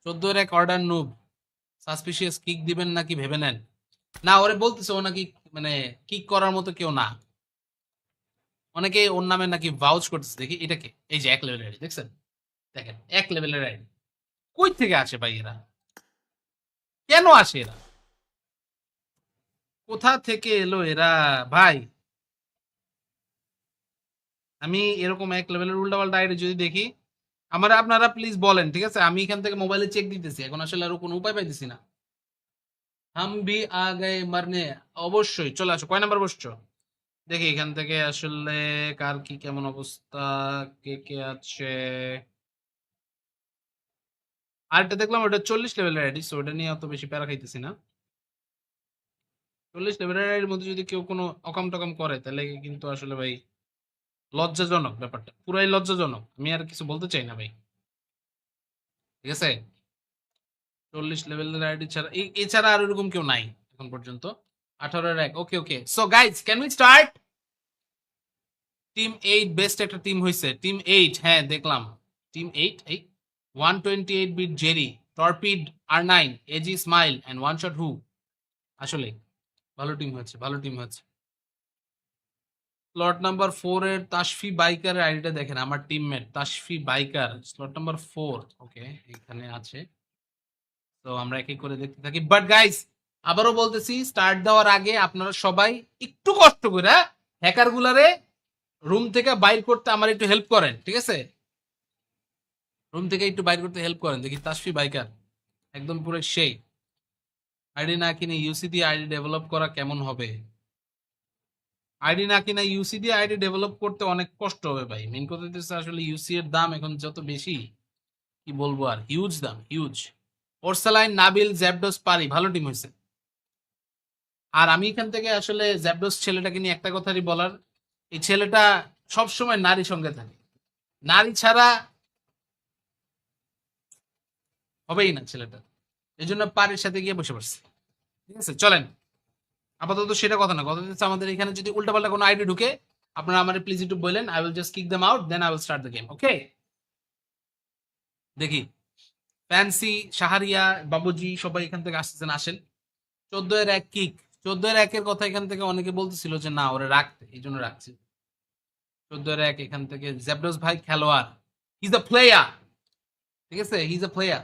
14 এক order noob suspicious kick দিবেন নাকি ভেবে নেন। না ওরে বলতেছে ও নাকি মানে কিক করার মতো কেউ না। অনেকে ওর নামে নাকি ভাউচ করতেছে। দেখি এটাকে, এই যে 1 লেভেলের আইডি দেখছেন, দেখেন 1 লেভেলের আইডি। কই থেকে আসে ভাই এরা, কেন আসে এরা, কোথা থেকে এলো এরা ভাই। আমি এরকম 1 লেভেলের উল্টাপাল্টা আইডি যদি দেখি, আমার আপনারা প্লিজ বলেন, ঠিক আছে? আমি এখান থেকে মোবাইলে চেক দিতেছি, এখন আসলে আরো কোনো উপায় পাইতেছি না। হাম ভি আ গায়ে মারনে, অবশ্যই চলে আসো। কয় নাম্বার বসছো দেখি এখান থেকে আসলে কার কি কেমন অবস্থা, কে কে আছে। আরেকটা দেখলাম ওটা 40 লেভেলের আইডি, সো ওটা নিয়ে অত বেশি প্যারা খাইতেছি না। 40 লেভেলের আইডির মধ্যে যদি কেউ কোনো অকাম টকাম করে তাহলে কিন্তু আসলে ভাই লজ্জাজনক, ব্যাপারটা পুরাই লজ্জাজনক। আমি আর কিছু বলতে চাই না ভাই, ঠিক আছে? 40 লেভেলের আইডি ছাড়া এছাড়া আর এরকম কেউ নাই এখন পর্যন্ত। 18-এর 1, okay okay. So guys can we start? Team 8 best একটা টিম হয়েছে। টিম 8, হ্যাঁ দেখলাম। টিম 8, এই 128 beat Jerry, Torpid R9, AG smile and one shot হু। আসলে ভালো টিম হয়েছে, ভালো টিম হয়েছে। স্লট নাম্বার 4 এর তাশফি বাইকার আইডিটা দেখেন, আমার teammate Tashfi biker, slot number 4। ওকে, এখানে আছে। তো আমরা এক এক করে দেখতে থাকি। বাট গাইস, আবারও বলতেছি, স্টার্ট দেওয়ার আগে আপনারা সবাই একটু কষ্ট করে হ্যাকার গুলারে রুম থেকে বাইর করতে আমার একটু হেল্প করেন, ঠিক আছে? রুম থেকে একটু বাইর করতে হেল্প করেন। দেখি তাশফি বাইকার একদম পুরো সেই। আইডি না কিনে ইউসি দিয়ে আইডি ডেভেলপ করা কেমন হবে? আইডি না কিনা ইউসি দিয়ে আইডি ডেভেলপ করতে অনেক কষ্ট হবে ভাই। মেন কথা হচ্ছে আসলে ইউসি এর দাম এখন যত বেশি, কি বলবো আর, হিউজ দাম, হিউজ। ওরসালাইন, নাবিল, জ্যাবডস, পারি ভালো টিম হয়েছে। আর আমি এখান থেকে আসলে জ্যাবডস ছেলেটাকে নিয়ে একটা কথাই বলার, এই ছেলেটা সবসময় নারী সঙ্গে থাকে, নারী ছাড়া হবেই না ছেলেটা। এই জন্য পারির সাথে গিয়ে বসে পড়ছে, ঠিক আছে? চলেন, আপাতত সেটা কথা না, কথা হচ্ছে আমাদের এখানে যদি উল্টাপাল্টা কোনো আইডি ঢুকে আপনারা আমার প্লিজ একটু বললেন, I will just kick them out, then I will start the game. Okay, দেখি ফ্যান্সি, শাহরিয়া, বাবুজি সবাই এখান থেকে আসতেছেন, আসেন। 14-এর 1 কিক, 14-এর 1-এর কথা এখান থেকে অনেকে বলতেছিল যে না ওরে রাখতে, এই জন্য রাখছি। 14-এর 1 এখান থেকে জ্যাবডস ভাই খেলোয়াড়, হি ইজ আ প্লেয়ার, ঠিক আছে? He is a player.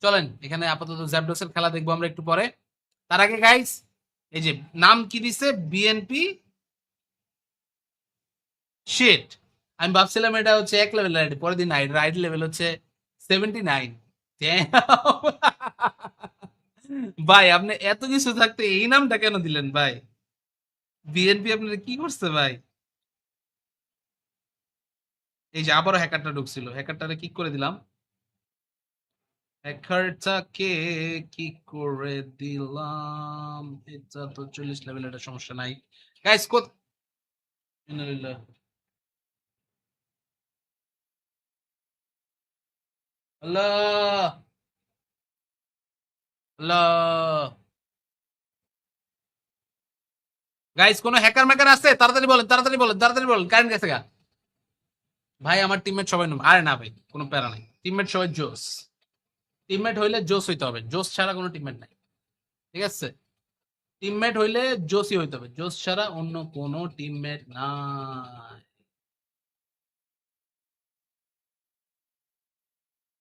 চলেন এখানে আপাতত জ্যাবডসের খেলা দেখবো আমরা একটু পরে। তার আগে গাইস, এই যে নাম কি দিছে, বিএনপি শিট। আমি ভাবছিলাম এটা হচ্ছে 1 লেভেলের আইডি, পরের দিন আইডি লেভেল হচ্ছে 79। ভাই আপনি এত কিছু থাকতে এই নামটা কেন দিলেন ভাই? বিএনপি আপনার কি করছে ভাই? এই যে আবারও হ্যাকারটা ঢুকছিল, হ্যাকারটারে কিক করে দিলাম। হ্যাকারটাকে কি করে দিলাম। এটা তো 40 লেভেল, এটা সমস্যা নাই। গাইস কত, ইন্নালিল্লাহ। আল্লাহ, আল্লাহ। গাইস কোন হ্যাকার ম্যাকার আছে? তাড়াতাড়ি বলেন, তাড়াতাড়ি বলেন, তাড়াতাড়ি বলেন। কারেন্ট গেছে গা। ভাই আমার টিমমেট সবাই নুম, আরে না ভাই কোনো প্যারা নাই, টিমমেট সবাই জোস। টিমমেট হইলে জোস হইতে হবে, জোস ছাড়া কোনো টিমমেট নাই, ঠিক আছে? টিমমেট হইলে জোসই হইতে হবে, জোস ছাড়া অন্য কোনো টিমমেট নাই।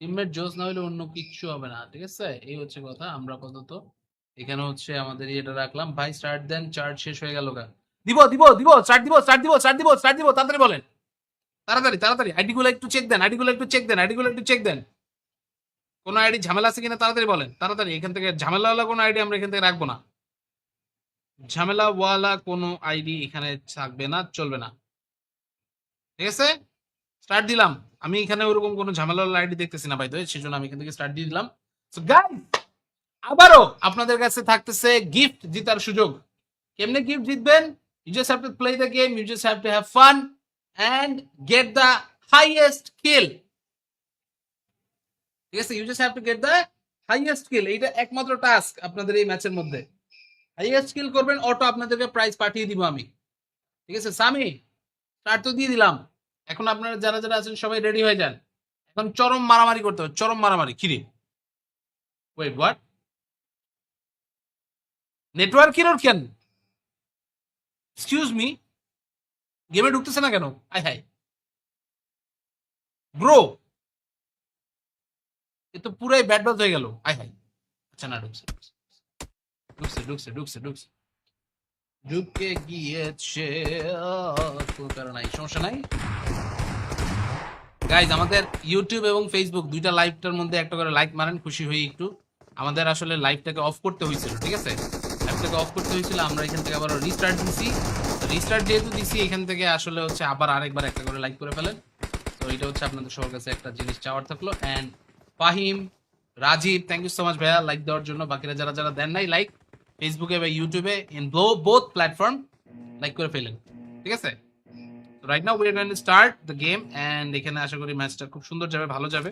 টিমমেট জোস না হইলে অন্য কিচ্ছু হবে না, ঠিক আছে? এই হচ্ছে কথা। আমরা আপাতত এখানে হচ্ছে আমাদের এটা রাখলাম। ভাই স্টার্ট দেন, চার্জ শেষ হয়ে গেল গা। দিব দিব দিব, স্টার্ট দিব, স্টার্ট দিব, স্টার্ট দিব, স্টার্ট দিব, তাড়াতাড়ি বলেন, তাড়াতাড়ি তাড়াতাড়ি। আইডি গুলো একটু চেক দেন, আইডি গুলো একটু চেক দেন, আইডি গুলো একটু চেক দেন। কোনো আইডি ঝামেলা আছে কিনা তাড়াতাড়ি বলেন, তাড়াতাড়ি। এখান থেকে ঝামেলাওয়ালা কোনো আইডি আমরা এখান থেকে রাখবো না, ঝামেলাওয়ালা কোনো আইডি এখানে থাকবে না, চলবে না, ঠিক আছে? স্টার্ট দিলাম। আমি এখানে ওরকম কোনো ঝামেলাওয়ালা আইডি দেখতেছি না ভাই, তো সেজন্য আমি এখান থেকে স্টার্ট দিয়ে দিলাম। সো গাইস, আবারও আপনাদের কাছে থাকতেছে গিফট জিতার সুযোগ। কেমনে গিফট জিতবেন? You just have to play the game, you just have to have fun and get the highest kill, ঠিক আছে? You just have to get the highest kill, এইটা একমাত্র টাস্ক আপনাদের এই ম্যাচের মধ্যে। হাইয়েস্ট কিল করবেন, অটো আপনাদেরকে প্রাইজ পাঠিয়ে দিব আমি, ঠিক আছে? সামি, স্টার্ট তো দিয়ে দিলাম। এখন আপনারা যারা যারা আছেন সবাই রেডি হয়ে যান। এখন চরম মারামারি করতে হবে, চরম মারামারি। কিরে ওয়েট হোয়াট? নেটওয়ার্ক এরর কেন? এক্সকিউজ মি, গেমে ঢুকতেছে না কেন? আই হাই ব্রো, এ তো পুরাই ব্যাড বাজ হয়ে গেল। আই হাই। আচ্ছা না, ঢুকছে ঢুকছে ঢুকছে ঢুকছে ঢুকছে ঢুকে গিয়েছে। কোনো কারণ নাই, সমস্যা নাই। গাইজ, আমাদের ইউটিউব এবং ফেসবুক দুইটা লাইভটার মধ্যে একটা করে লাইক মারেন, খুশি হই একটু। আমাদের আসলে লাইভটাকে অফ করতে হয়েছিল, ঠিক আছে? লাইভটাকে অফ করতে হয়েছিল, আমরা এখান থেকে আবার রিস্টার্ট দিছি। রিস্টার্ট যেহেতু দিছি, এখান থেকে আসলে হচ্ছে আবার আরেকবার একটা করে লাইক করে ফেলেন। তো এটা হচ্ছে আপনাদের সবার কাছে একটা জিনিস চাওয়ার থাকলো। And Fahim, Rajib, thank you so much ভাইয়া লাইক দেওয়ার জন্য। বাকিরা যারা যারা দেন নাই লাইক, ফেসবুকে বা ইউটিউবে ইন বোথ প্ল্যাটফর্ম লাইক করে ফেলেন, ঠিক আছে? Right now we are going to start the game and এখানে আশা করি ম্যাচটা খুব সুন্দর যাবে, ভালো যাবে।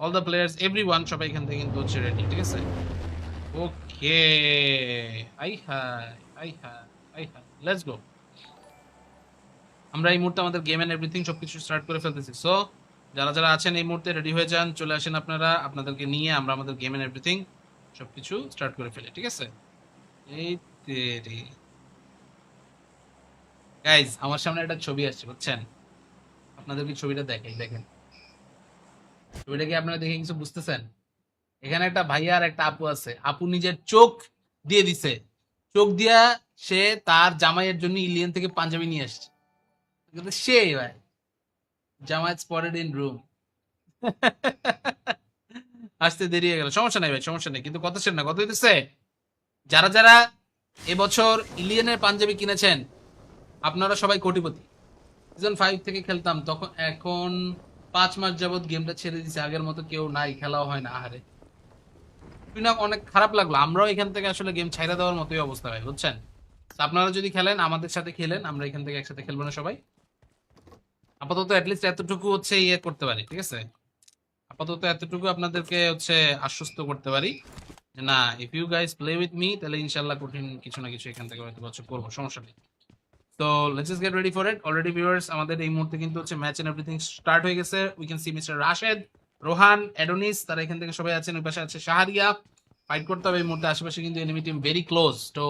অল দ্য প্লেয়ার্স, এভরিওয়ান, সবাই এখান থেকে কিন্তু হচ্ছে রেডি, ঠিক আছে? Okay, I hi I hi I hi, let's go. আমরা এই মুহূর্তে আমাদের গেম এন্ড এভরিথিং সবকিছু স্টার্ট করে ফেলতেছি। সো যারা যারা আছেন এই মুহূর্তে রেডি হয়ে যান, চলে আসেন আপনারা, আপনাদেরকে নিয়ে আমরা আমাদের গেম এন্ড এভরিথিং সবকিছু স্টার্ট করে ফেলি, ঠিক আছে? এই তেরি গাইজ, আমার সামনে একটা ছবি আসছে, বুঝছেন? আপনাদেরকে ছবিটা দেখাই, দেখেন ছবিটা কি আপনারা দেখে কিছু বুঝতেছেন? এখানে একটা ভাইয়া আর একটা আপু আছে। আপু নিজের চোখ দিয়ে দিছে, চোখ দিয়া সে তার জামাইয়ের জন্য ইলিয়ান থেকে পাঞ্জাবি নিয়ে আসছে। কিন্তু সেই ভাই জামাই স্পটেড ইন রুম। আসতে দেরি হয়ে গেল, সমস্যা নাই ভাই, সমস্যা নেই। কিন্তু কত সেন না, কত হইতেছে? যারা যারা এবছর ইলিয়ানের পাঞ্জাবি কিনেছেন, আপনারা সবাই কোটিপতি। সিজন 5 থেকে খেলতাম তখন, এখন 5 মাস যাবত গেমটা ছেড়ে দিছে। আগের মতো কেউ নাই, খেলাও হয় না। আহারে, না, অনেক খারাপ লাগলো। আমরাও এখান থেকে আসলে গেম ছাইড়া দেওয়ার মতোই অবস্থা হয়, বুঝছেন? তো আপনারা যদি খেলেন আমাদের সাথে খেলেন, আমরা এখান থেকে একসাথে খেলবো না সবাই? আপাতত অ্যাটলিস্ট এতটুকু হচ্ছে ইয়ে করতে পারি, ঠিক আছে? আপাতত এতটুকু আপনাদেরকে হচ্ছে আশ্বস্ত করতে পারি যে না, if you guys play with me, তাহলে ইনশাল্লাহ কঠিন কিছু না কিছু এখান থেকে হয়তো হচ্ছে করবো, সমস্যা নেই। তো let's just get ready for it. Already viewers, আমাদের এই মুহূর্তে কিন্তু হচ্ছে ম্যাচ এন্ড এভরিথিং স্টার্ট হয়ে গেছে। We can see mister Rashed, Rohan, Adonis, তারা এখান থেকে সবাই আছেন। ওই পাশে আছে শাহরিয়া। ফাইট করতে হবে এই মুহূর্তে। আশেপাশে কিন্তু এনিমি টিম ভেরি ক্লোজ। তো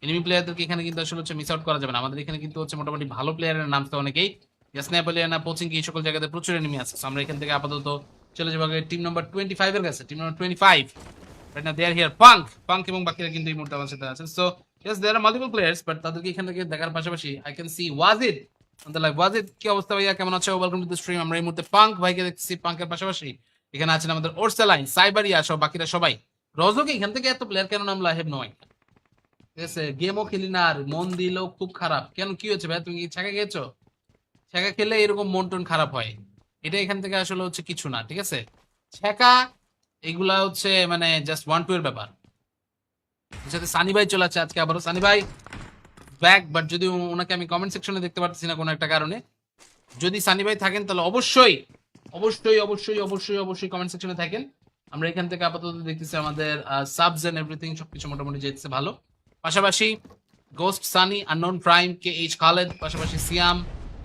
এনিমি প্লেয়ারদেরকে এখানে কিন্তু আসলে হচ্ছে মিস আউট করা যাবে না। আমাদের এখানে কিন্তু হচ্ছে মোটামুটি ভালো প্লেয়ারের নাম তো অনেকেই, ইয়াসনাপলিয়ানা, পোচিং, এই সকল জায়গাতে প্রচুর এনিমি আছে। আমরা এখান থেকে আপাতত চলে যাবো টিম নাম্বার 25 এর কাছে। Team number 25 right now they are here. Punk এবং বাকিরা কিন্তু এই মুহূর্তে আমার সাথে আছেন। So yes, there are multiple players, but তাদেরকে এখান থেকে দেখার পাশাপাশি I can see Wajid on the live. Wajid, কি অবস্থা ভাইয়া, কেমন আছো? Welcome to the stream. আমরা এই মুহূর্তে পাঙ্ক ভাইকে দেখছি। পাঙ্কের পাশাপাশি এখানে আছেন আমাদের ওরসেলাইন, সাইবারিয়া সহ বাকিরা সবাই। রজকে এখান থেকে এত প্লেয়ার কেন নামলা? আই হ্যাভ নো আইডিয়া, ঠিক আছে? গেমও খেলি না, আর মন দিলেও খুব খারাপ। কেন, কি হয়েছে ভাই? তুমি কি ছ্যাঁকা খেয়েছো? ছ্যাঁকা খেলে এরকম মন টন খারাপ হয়, এটা এখান থেকে আসলে হচ্ছে কিছু না, ঠিক আছে? ছ্যাঁকা এগুলা হচ্ছে মানে জাস্ট 1-2 এর ব্যাপার। সাথে সানি ভাই চলে আছে আজকে আবারও। সানি ভাই ব্যাক, বাট যদি ওনাকে আমি কমেন্ট সেকশনে দেখতে পারতেছি না কোনো একটা কারণে। যদি সানি ভাই থাকেন তাহলে অবশ্যই অবশ্যই অবশ্যই অবশ্যই অবশ্যই কমেন্ট সেকশনে থাকেন। আমরা এখান থেকে আপাতত দেখতেছি আমাদের সাবস এন্ড এভরিথিং সবকিছু মোটামুটি যেতেছে ভালো। পাশাপাশি ghost, Sunny, unknown prime, K H Khaled, পাশাপাশি সিয়াম,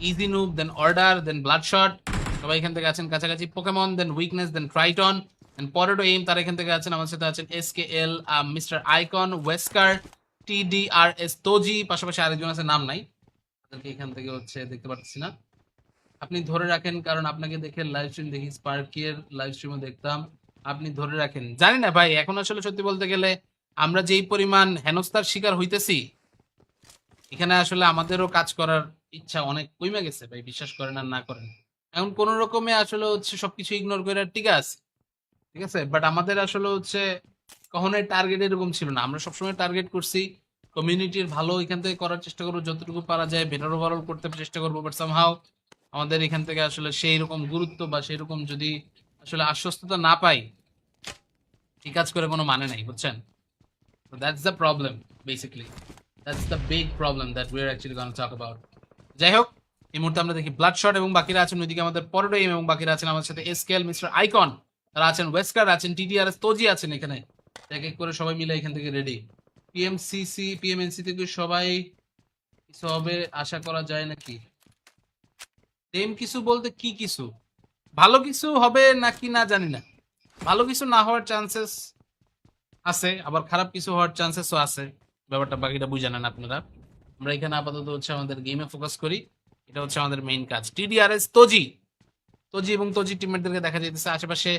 ইজি নুব, দেন অর্ডার, দেন ব্লাডশট, সবাই এখান থেকে আছেন কাছাকাছি। পোকেমন, দেন উইকনেস, দেন ট্রাইটন, দেন পটেটো এইম, তারা এখান থেকে আছেন। আমার সাথে আছেন এস কে এল, মিস্টার আইকন, ওয়েস্কার, TDRS তোজি, পাশাপাশি আরেকজন আছে, নাম নাই, তাদেরকে এখান থেকে হচ্ছে দেখতে পাচ্ছি না। আপনি ধরে রাখেন, কারণ আপনাকে দেখে লাইভ স্ট্রিম দেখি, স্পার্কের লাইভ স্ট্রিমও দেখতাম। আপনি ধরে রাখেন, জানি না ভাই, এখন আসলে সত্যি বলতে গেলে আমরা যেই পরিমাণ হেনস্থার শিকার হইতেছি, এখানে আসলে আমাদেরও কাজ করার ইচ্ছা অনেক কমে গেছে ভাই, বিশ্বাস করেন আর না করেন। এখন কোন রকমে আসলে হচ্ছে সবকিছু ইগনোর করে ঠিক আছে, ঠিক আছে, বাট আমাদের আসলে হচ্ছে কখনোই টার্গেট এরকম ছিল না। আমরা সবসময় টার্গেট করছি কমিউনিটির ভালো এখান থেকে করার চেষ্টা করবো, যতটুকু পারা যায় বেটার ওভারঅল করতে চেষ্টা করবো। বাট সামহাও আমাদের এখান থেকে আসলে সেই রকম গুরুত্ব বা সেই রকম যদি আসলে আশ্বস্ততা না পাই, এই কাজ করে কোনো মানে নাই, বুঝছেন? So that's the problem basically. That's the big problem that we're actually going to talk about. যাই হোক, এই মুহূর্তে আমরা দেখি ব্লাডশট এবং বাকিরা আছেন ওইদিকে আমাদের পরেডো এম, এবং বাকিরা আছেন আমাদের সাথে এসকেল, মিস্টার আইকন, তারা আছেন, ওয়েস্কার আছেন, TDRS তোজি আছেন এখানে। এক এক করে সবাই মিলে এখান থেকে রেডি। PMNC থেকে সবাই কিছু হবে আশা করা যায় নাকি? সেম কিছু বলতে কি কিছু? ভালো কিছু হবে নাকি না জানি না। ভালো কিছু না হওয়ার চান্সেস আছে, আবার খারাপ কিছু হওয়ার চান্সেসও আছে। ব্যাপারটা বাকিটা বুঝে নেন আপনারা। আমরা এখানে আপাতত হচ্ছে আমাদের গেমে ফোকাস করি। এটা হচ্ছে আমাদের মেইন কাজ। টিডিআরএস তোজি, তোজি এবং তোজি টিমমেটদেরকে দেখা যাইতেছে। আশেপাশে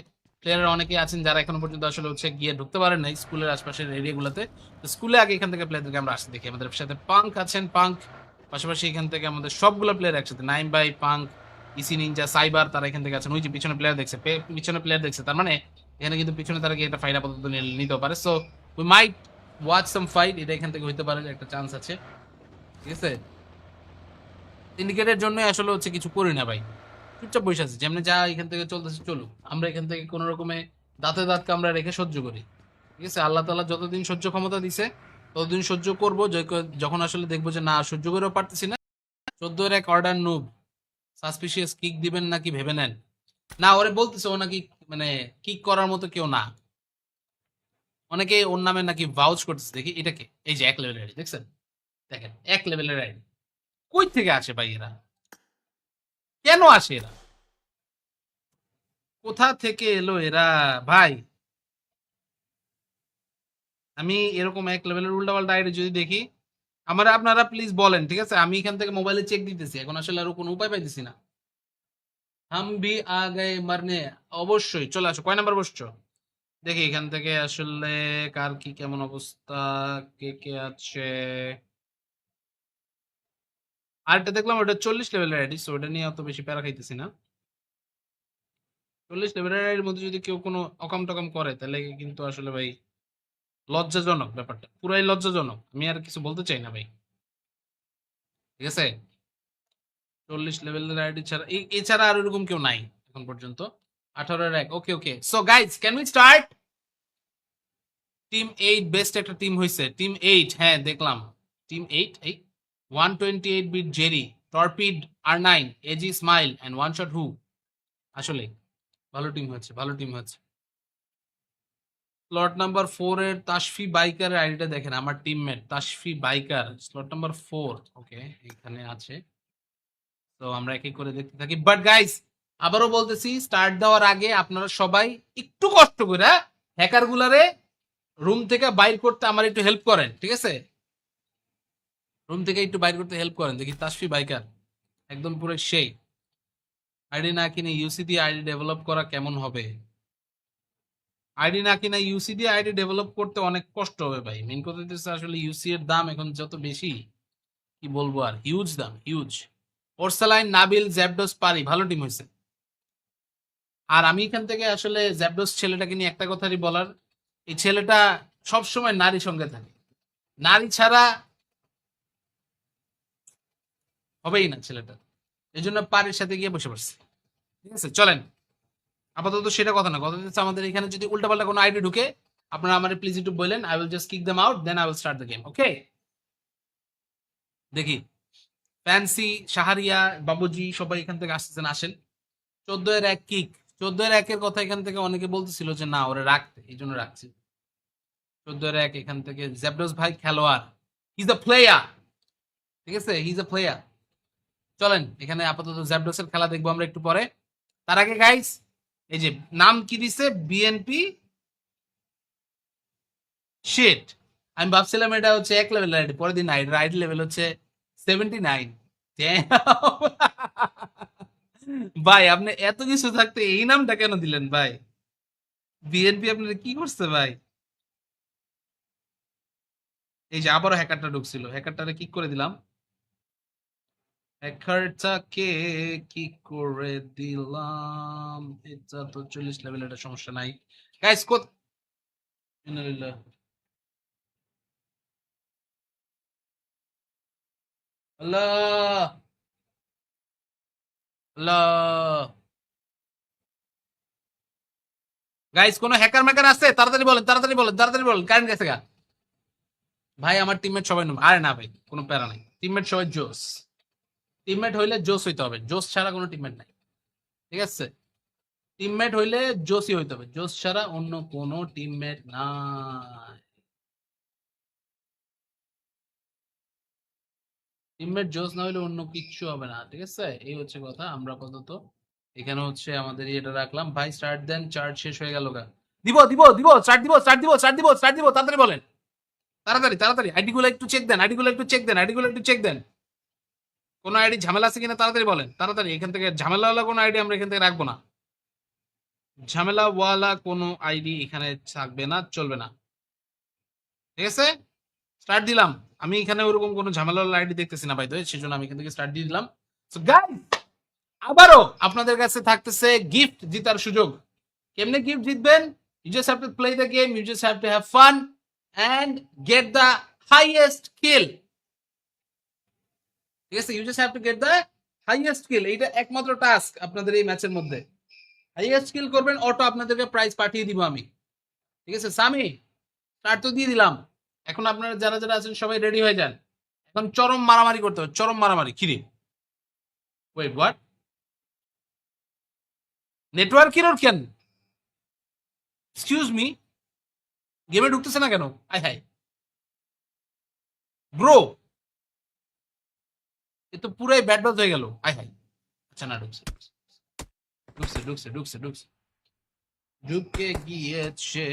প্লেয়ার অনেকেই আছেন যারা এখনো পর্যন্ত আসলে হচ্ছে গিয়ে ঢুকতে পারেন নাই স্কুলের আশপাশের এরিয়াগুলোতে। তো স্কুলে আগে এখান থেকে প্লেয়ারদেরকে আমরা আসতে দেখি। আমাদের সাথে পাঙ্ক আছেন, পাঙ্ক পাশাপাশি এখান থেকে আমাদের সবগুলো প্লেয়ার একসাথে, নাইম বাই, পাঙ্ক, ইসি নিনজা, সাইবার, তারা এখান থেকে আছেন। ওই যে পিছনে প্লেয়ার দেখছে, পিছনে প্লেয়ার দেখছে, তার মানে এখানে কিন্তু পিছনে তারা গিয়ে একটা ফাইট আপাতত নিতেও পারে। So we might watch some fight, এটা এখান থেকে হইতে পারে, একটা চান্স আছে। ঠিক আছে, সিন্ডিকেটের জন্য আসলে হচ্ছে কিছু করি না ভাই, চুপচাপ বসে আছে, যেমনি যা এখান থেকে চলতেছে চলুক, আমরা এখান থেকে কোনো রকমে দাঁতে দাঁত কামড়া রেখে সহ্য করি। ঠিক আছে, আল্লাহ তাআলা যতদিন সহ্য ক্ষমতা দিছে ততদিন সহ্য করব। যখন আসলে দেখবো যে না সহ্য করেও পারতেছি না, 14 এক অর্ডার নুব, সাসপিশিয়াস কিক দিবেন নাকি ভেবে নেন। না, ওরে বলতেছে ও নাকি মানে কিক করার মতো কেউ না, অনেকে ওর নামে নাকি ভাউচ করতেছে। দেখি এটাকে, এই যে 1 লেভেলের আইডি দেখছেন, দেখেন 1 লেভেলের আইডি, কই থেকে আসে ভাই এরা, কেন আসে এরা, কোথা থেকে এলো এরা ভাই। আমি এরকম 1 লেভেলের উল্টাপাল্টা আইডি যদি দেখি, আমার আপনারা প্লিজ বলেন, ঠিক আছে? আমি এখান থেকে মোবাইলে চেক দিতেছি, এখন আসলে আরো কোনো উপায় পাইতেছি না। হাম ভি আ গায়ে মারনে, অবশ্যই চলে আসো। কয় নাম্বার বসছো দেখি এখান থেকে আসলে কার কি কেমন অবস্থা, কে কে আছে। আরেকটা দেখলাম ওটা 40 লেভেলের আইডি, সো ওটা নিয়ে অত বেশি প্যারা খাইতেছি না। 40 লেভেলের আইডির মধ্যে যদি কেউ কোনো অকাম টকাম করে তাহলে কিন্তু আসলে ভাই লজ্জাজনক, ব্যাপারটা পুরাই লজ্জাজনক, আমি আর কিছু বলতে চাই না ভাই। ঠিক আছে, 40 লেভেলের আইডি ছাড়া এছাড়া আর এরকম কেউ নাই এখন পর্যন্ত। 18-1, okay okay. So guys can we start? Team 8 best একটা টিম হয়েছে, টিম 8, হ্যাঁ দেখলাম। টিম 8, এই 128 beat Jerry, Torpid R9, AG smile and one shot হু। আসলে ভালো টিম হয়েছে, ভালো টিম হয়েছে। স্লট নাম্বার 4 এর তাশফি বাইকার আইডিটা দেখেন, আমার teammate Tashfi biker, slot number 4, ওকে এখানে আছে। তো আমরা এক এক করে দেখতে থাকি। বাট গাইস, আবারও বলতেছি, স্টার্ট দেওয়ার আগে আপনারা সবাই একটু কষ্ট করে হ্যাকার গুলারে রুম থেকে বাইর করতে আমার একটু হেল্প করেন, ঠিক আছে? রুম থেকে একটু বাইর করতে হেল্প করেন। দেখি তাসফি বাইকার একদম পুরো সেই আইডি না কিনে ইউসি দিয়ে আইডি ডেভেলপ করা কেমন হবে? আইডি না কিনা ইউসি দিয়ে আইডি ডেভেলপ করতে অনেক কষ্ট হবে ভাই। মেন কথা হচ্ছে আসলে ইউসি এর দাম এখন যত বেশি, কি বলবো আর, হিউজ দাম, হিউজ। ওরসালাইন, নাবিল, জ্যাবডস, পারি, ভালো টিম হয়েছে। আর আমি এখান থেকে আসলে জ্যাবডস ছেলেটাকে নিয়ে একটা কথাই বলার, এই ছেলেটা সবসময় নারী সঙ্গে থাকে, নারী ছাড়া হবেই না ছেলেটা, এই জন্য পারির সাথে গিয়ে বসে পড়ছে। ঠিক আছে, চলেন। আপাতত সেটা কথা না, কথা হচ্ছে আমাদের এখানে যদি উল্টাপাল্টা কোনো আইডি ঢুকে আপনারা আমার প্লিজ একটু বললেন, I will just kick them out, then I will start the game. Okay, দেখি ফ্যান্সি, শাহরিয়া, বাবুজি সবাই এখান থেকে আসতেছেন, আসেন। 14-1 কিক, 14-1 কথা এখান থেকে অনেকে বলতেছিল যে না ওরা রাখতে, এই জন্য রাখছি। 14-1 এখান থেকে জেবরস ভাই খেলোয়াড়, হি ইজ আ প্লেয়ার, ঠিক আছে, হি ইজ আ প্লেয়ার। চলেন এখানে আপাতত জেবরসের খেলা দেখবো আমরা একটু পরে। তার আগে গাইস, এই যে নাম কি দিছে, বিএনপি শিট, আমি ভাবছিলাম এটা হচ্ছে 1 লেভেল আইডি, পরের দিন আইডি লেভেল হচ্ছে 79। ভাই আপনি এত কিছু থাকতে এই নামটা কেন দিলেন ভাই? বিএনপি আপনার কি করছে ভাই? এই যে আবারও হ্যাকারটা ঢুকছিল, হ্যাকারটারে কিক করে দিলাম, হ্যাকারটাকে কি করে দিলাম। এটা তো 40 লেভেল, এটা সমস্যা নাই। গাইস কত, আল্লাহ আল্লাহ। গাইস কোন হ্যাকার ম্যাকার আছে? তাড়াতাড়ি বলেন, তাড়াতাড়ি বলেন, তাড়াতাড়ি বলেন, কারেন্ট গেছে গা। ভাই আমার টিমমেট সবাই আরে না ভাই, কোনো প্যারা নাই, টিমমেট সবাই জোস। টিমমেট হইলে জোস হইতে হবে, জোস ছাড়া কোনো টিমমেট নাই। ঠিক আছে, টিমমেট হইলে জোসই হইতে হবে, জোস ছাড়া অন্য কোনো টিমমেট নাই। টিমমেট জোস না হইলে অন্য কিচ্ছু হবে না। ঠিক আছে, এই হচ্ছে কথা। আমরা আপাতত এখানে হচ্ছে আমাদের ইয়েটা রাখলাম। ভাই স্টার্ট দেন, চার্জ শেষ হয়ে গেল গা। দিব দিব দিব স্টার্ট দিব স্টার্ট দিব স্টার্ট দিব স্টার্ট দিব তাড়াতাড়ি বলেন, তাড়াতাড়ি তাড়াতাড়ি আইডি গুলো একটু চেক দেন, আইডি গুলো একটু চেক দেন, আইডি গুলো একটু চেক দেন। কোনো আইডি ঝামেলা আছে কিনা তাড়াতাড়ি বলেন, তাড়াতাড়ি। এখান থেকে ঝামেলাওয়ালা কোনো আইডি আমরা এখান থেকে রাখবো না, ঝামেলাওয়ালা কোনো আইডি এখানে থাকবে না, চলবে না, ঠিক আছে? স্টার্ট দিলাম। আমি এখানে ওরকম কোনো ঝামেলাওয়ালা আইডি দেখতেছি না ভাই, তো সেজন্য আমি এখান থেকে স্টার্ট দিয়ে দিলাম। সো গাইস, আবারও আপনাদের কাছে থাকতেছে গিফট জিতার সুযোগ। কেমনে গিফট জিতবেন? You just have to play the game, you just have to have fun and get the highest kill, ঠিক আছে? You just have to get the highest kill. এইটা একমাত্র টাস্ক আপনাদের এই ম্যাচের মধ্যে। হাইয়েস্ট কিল করবেন, অটো আপনাদেরকে প্রাইজ পাঠিয়ে দিব আমি, ঠিক আছে? সামি, স্টার্ট তো দিয়ে দিলাম। এখন আপনারা যারা যারা আছেন সবাই রেডি হয়ে যান। এখন চরম মারামারি করতে হবে, চরম মারামারি। কিরে, ওয়েট, হোয়াট? নেটওয়ার্ক এরর কেন? এক্সকিউজ মি, গেমে ঢুকতেছে না কেন? আই হাই ব্রো, এ তো পুরাই ব্যাড বাজ হয়ে গেল। আই হাই, আচ্ছা না, ঢুকছে ঢুকছে ঢুকছে ঢুকছে ঢুকছে ঢুকে গিয়েছে,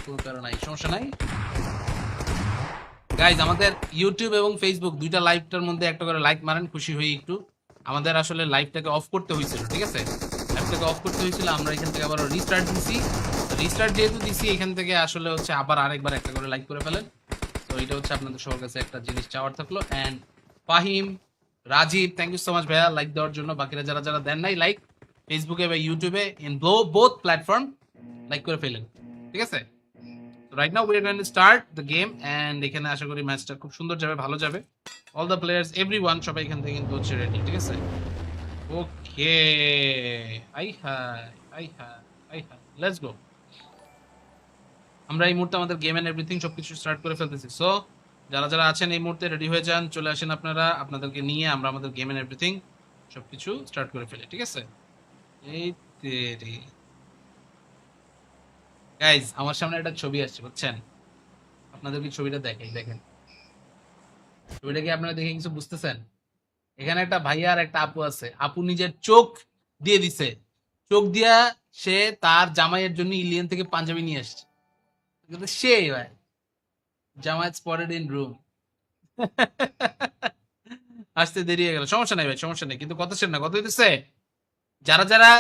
কোনো নাই, সমস্যা নাই। গাইজ, আমাদের ইউটিউব এবং ফেসবুক দুইটা লাইভটার মধ্যে একটা করে লাইক মারেন, খুশি হই একটু। আমাদের আসলে লাইভটাকে অফ করতে হয়েছিল, ঠিক আছে? লাইভটাকে অফ করতে হয়েছিল, আমরা এখান থেকে আবার রিস্টার্ট দিছি। রিস্টার্ট যেহেতু দিছি, এখান থেকে আসলে হচ্ছে আবার আরেকবার একটা করে লাইক করে ফেলেন। তো এটা হচ্ছে আপনাদের সবার কাছে একটা জিনিস চাওয়ার থাকলো। And Fahim, Rajib, thank you so much ভাইয়া লাইক দেওয়ার জন্য। বাকিরা যারা যারা দেন নাই লাইক, ফেসবুকে বা ইউটিউবে, ইন বোথ প্ল্যাটফর্ম লাইক করে ফেলেন, ঠিক আছে? Right now we are going to start the game and এখানে আশা করি ম্যাচটা খুব সুন্দর যাবে, ভালো যাবে। অল দ্য প্লেয়ার্স, এভরিওয়ান, সবাই এখান থেকে কিন্তু হচ্ছে রেডি, ঠিক আছে? Okay, I hi I hi I hi, let's go. আমরা এই মুহূর্তে আমাদের গেম এন্ড এভরিথিং সবকিছু স্টার্ট করে ফেলতেছি। সো যারা যারা আছেন এই মুহূর্তে রেডি হয়ে যান, চলে আসেন আপনারা, আপনাদেরকে নিয়ে আমরা আমাদের গেম এন্ড এভরিথিং সবকিছু স্টার্ট করে ফেলি, ঠিক আছে? এই তেরি গাইজ, আমার সামনে একটা ছবি আসছে, বুঝছেন? আপনাদেরকে ছবিটা দেখাই, দেখেন ছবিটা কি আপনারা দেখে কিছু বুঝতেছেন? এখানে একটা ভাইয়া আর একটা আপু আছে। আপু নিজের চোখ দিয়ে দিছে, চোখ দিয়া সে তার জামাইয়ের জন্য ইলিয়ান থেকে পাঞ্জাবি নিয়ে আসছে। কিন্তু সেই ভাই জামাই স্পটেড ইন রুম। আসতে দেরি হয়ে গেল, সমস্যা নাই ভাই, সমস্যা নেই। কিন্তু কথা শেষ না, কথা হইতেছে যারা যারা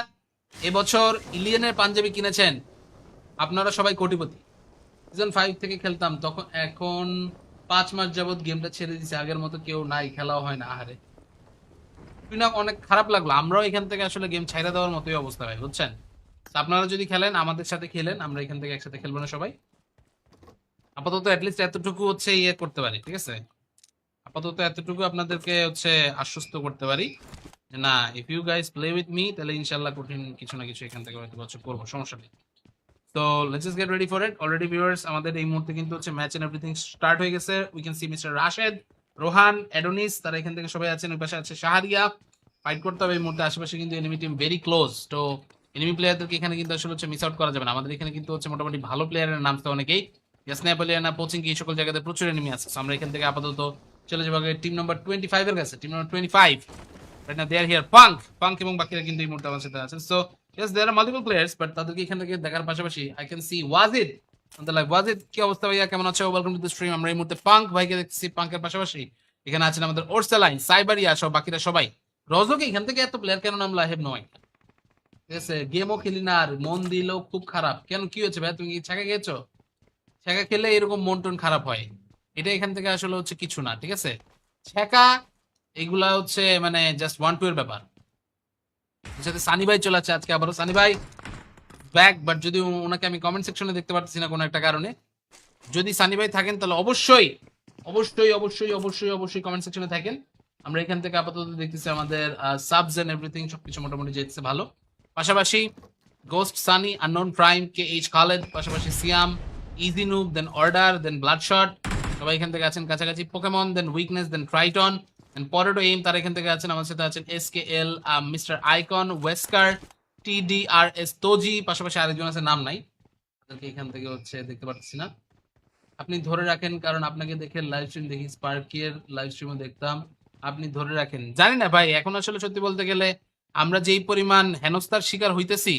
এবছর ইলিয়ানের পাঞ্জাবি কিনেছেন, আপনারা সবাই কোটিপতি। সিজন 5 থেকে খেলতাম তখন, এখন 5 মাস যাবত গেমটা ছেড়ে দিছে, আগের মতো কেউ নাই, খেলাও হয় না। আহারে, না, অনেক খারাপ লাগলো। আমরাও এখান থেকে আসলে গেম ছাইড়া দেওয়ার মতোই অবস্থা ভাই, বুঝছেন? তো আপনারা যদি খেলেন আমাদের সাথে খেলেন, আমরা এখান থেকে একসাথে খেলবো না সবাই? আপাতত অ্যাটলিস্ট এতটুকু হচ্ছে ইয়ে করতে পারি, ঠিক আছে? আপাতত এতটুকু আপনাদেরকে হচ্ছে আশ্বস্ত করতে পারি যে না, if you guys play with me, তাহলে ইনশাল্লাহ কঠিন কিছু না কিছু এখান থেকে হয়তো বছর করবো, সমস্যা নেই। তো let's just get ready for it. Already viewers, আমাদের এই মুহূর্তে কিন্তু হচ্ছে ম্যাচ এন্ড এভরিথিং স্টার্ট হয়ে গেছে। We can see mister Rashed, Rohan, Adonis, তারা এখান থেকে সবাই আছেন। ওই পাশে আছে শাহরিয়া। ফাইট করতে হবে এই মুহূর্তে। আশেপাশে কিন্তু এনিমি টিম ভেরি ক্লোজ। তো এনিমি প্লেয়ারদেরকে এখানে কিন্তু আসলে হচ্ছে মিস আউট করা যাবে না। আমাদের এখানে কিন্তু হচ্ছে মোটামুটি ভালো প্লেয়ারের নাম তো অনেকেই, স্ন্যাপলিয়ানা, পোচিংকি, এই সকল জায়গাতে প্রচুর এনিমি আছে। So আমরা এখান থেকে আপাতত চলে যাবো টিম নাম্বার 25 এর কাছে। Team number 25 right now they are here. Punk এবং বাকিরা কিন্তু এই মুহূর্তে আমার সাথে আছেন। So yes, there are multiple players, but তাদেরকে এখান থেকে দেখার পাশাপাশি I can see Wajid on the live. Wajid, কি অবস্থা ভাইয়া, কেমন আছো? Welcome to the stream. আমরা এই মুহূর্তে পাঙ্ক ভাইকে দেখছি। পাঙ্কের পাশাপাশি এখানে আছেন আমাদের ওরসালাইন, সাইবারিয়া সহ বাকিরা সবাই। রজকে এখান থেকে এত প্লেয়ার কেন নামলো, আই হ্যাভ নো আইডিয়া। ঠিক আছে, গেমও খেলি না আর মন দিলেও খুব খারাপ। কেন, কি হচ্ছে ভাই? তুমি কি ছাকা খেয়েছো? ছ্যাঁকা খেলে এরকম মন টন খারাপ হয়, এটা এখান থেকে আসলে হচ্ছে কিছু না, ঠিক আছে? ছ্যাঁকা এগুলা হচ্ছে মানে জাস্ট 1-2 এর ব্যাপার। সাথে সানি ভাই চলে আসছে আজকে আবারও। সানি ভাই ব্যাক, বাট যদি ওনাকে আমি কমেন্ট সেকশনে দেখতে পারতেছি না কোনো একটা কারণে। যদি সানি ভাই থাকেন তাহলে অবশ্যই অবশ্যই অবশ্যই অবশ্যই অবশ্যই কমেন্ট সেকশনে থাকেন। আমরা এখান থেকে আপাতত দেখতেছি আমাদের সাবস এন্ড এভরিথিং সবকিছু মোটামুটি যেতেছে ভালো। পাশাপাশি ghost, Sunny, unknown prime, K H Khaled, পাশাপাশি সিয়াম, ইজি নুব, দেন অর্ডার, দেন ব্লাডশট, সবাই এখান থেকে আছেন কাছাকাছি। পোকেমন, দেন উইকনেস, দেন ট্রাইটন, দেন পরেটো এইম, তারা এখান থেকে আছেন। আমার সাথে আছেন এস কে এল, মিস্টার আইকন, ওয়েস্কার, TDRS তোজি, পাশাপাশি আরেকজন আছে, নাম নাই, তাদেরকে এখান থেকে হচ্ছে দেখতে পাচ্ছি না। আপনি ধরে রাখেন, কারণ আপনাকে দেখে লাইভ স্ট্রিম দেখি, স্পার্কের লাইভ স্ট্রিমও দেখতাম, আপনি ধরে রাখেন। জানি না ভাই, এখন আসলে সত্যি বলতে গেলে আমরা যেই পরিমাণ হেনস্থার শিকার হইতেছি,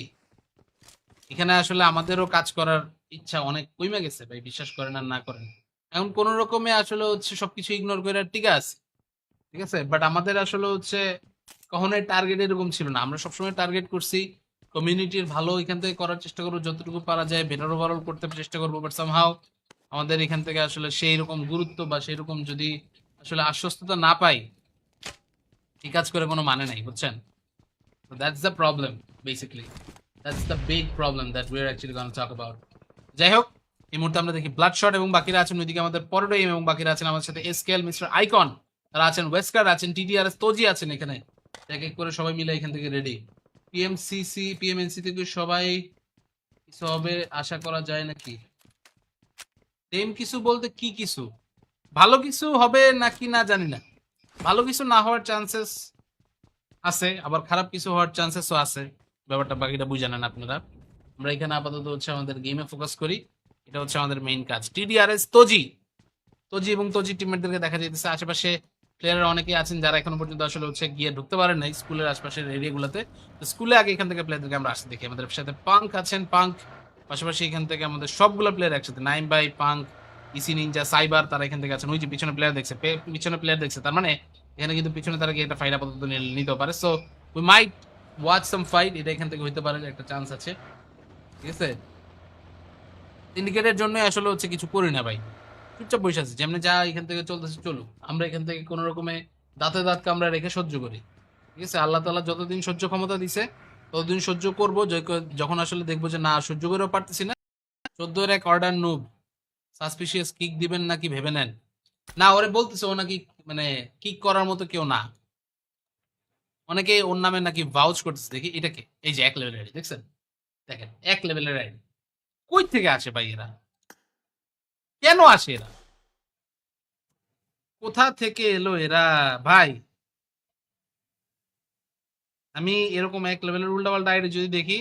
এখানে আসলে আমাদেরও কাজ করার ইচ্ছা অনেক কইমা গেছে ভাই, বিশ্বাস করেন আর না করেন। এখন কোন রকমে আসলে হচ্ছে সবকিছু ইগনোর করে ঠিক আছে, ঠিক আছে, বাট আমাদের আসলে হচ্ছে কখনোই টার্গেট এরকম ছিল না। আমরা সবসময় টার্গেট করছি কমিউনিটির ভালো এখান থেকে করার চেষ্টা করবো, যতটুকু পারা যায় বেটার ওভারঅল করতে চেষ্টা করবো, বাট সামহাও আমাদের এখান থেকে আসলে সেই রকম গুরুত্ব বা সেই রকম যদি আসলে আশ্বস্ততা না পাই, এই কাজ করে কোনো মানে নাই, বুঝছেন? So that's the problem, basically. That's the big problem that we're actually going to talk about. যাই হোক, এই মুহূর্তে আমরা দেখি ব্লাড শট এবং বাকিরা আছেন ওইদিকে আমাদের পরোডেম এবং বাকিরা আছেন আমাদের সাথে এসকেল, মিস্টার আইকন, তারা আছেন ওয়েস্কার, আছেন টিটিআরএস, তোজি আছেন এখানে। এক এক করে সবাই মিলে এখান থেকে রেডি। পিএমসিসি পিএমএনসি থেকে সবাই কিছু হবে আশা করা যায় নাকি? সেম কিছু বলতে কি কিছু? ভালো কিছু হবে নাকি না জানি না। ভালো কিছু না হওয়ার চান্সেস আছে, আবার খারাপ কিছু হওয়ার চান্সেসও আছে। ব্যাপারটা বাকিটা বুঝে নেন আপনারা। আমরা এখানে আপাতত হচ্ছে আমাদের গেমে ফোকাস করি, এটা হচ্ছে আমাদের মেইন কাজ। টিডিআরএস তোজি, তোজি এবং তোজি টিমমেটদেরকে দেখা যাইতেছে আশেপাশে প্লেয়াররা অনেকেই আছেন যারা এখনো পর্যন্ত আসলে হচ্ছে গিয়ে ঢুকতে পারেন নাই স্কুলের আশপাশের এরিয়াগুলোতে। তো স্কুলে আগে এখান থেকে প্লেয়ারদেরকে আমরা আসতে দেখি। আমাদের সাথে পাঙ্ক আছেন, পাঙ্ক পাশাপাশি এখান থেকে আমাদের সবগুলো প্লেয়ার একসাথে, নাইম বাই, পাঙ্ক, ইসি নিনজা, সাইবার, তারা এখান থেকে আছেন। ওই যে পিছনে প্লেয়ার দেখছে, পিছনে প্লেয়ার দেখছে, তার মানে এখানে কিন্তু পিছনে তারা গিয়ে একটা ফাইট আপাতত নিতে পারে। So we might watch some fight, এটা এখান থেকে হইতে পারে, একটা চান্স আছে, ঠিক আছে। সিন্ডিকেটের জন্য আসলে হচ্ছে কিছু করি না ভাই, চুপচাপ বসে আছে, যেমনি যা এখান থেকে চলতেছে চলুক, আমরা এখান থেকে কোন রকমে দাঁতে দাঁত কামড়া রেখে সহ্য করি, ঠিক আছে। আল্লাহ তাআলা যতদিন সহ্য ক্ষমতা দিছে ততদিন সহ্য করব, যখন আসলে দেখবো যে না সহ্য করেও পারতেছি না, 14-এর এক অর্ডার নুব, সাসপিশিয়াস কিক দিবেন নাকি ভেবে নেন। না ওরে বলতেছে ও নাকি মানে কিক করার মতো কেউ না, অনেকে ওর নামে নাকি ভাউচ করতেছে। দেখি এটাকে, এই যে এক লেভেলের আইডি দেখছেন, দেখেন এক লেভেলের আইডি, কই থেকে আসে ভাই এরা, কেন আসে এরা, কোথা থেকে এলো এরা ভাই? আমি এরকম এক লেভেলের উল্টাপাল্টা আইডি যদি দেখি,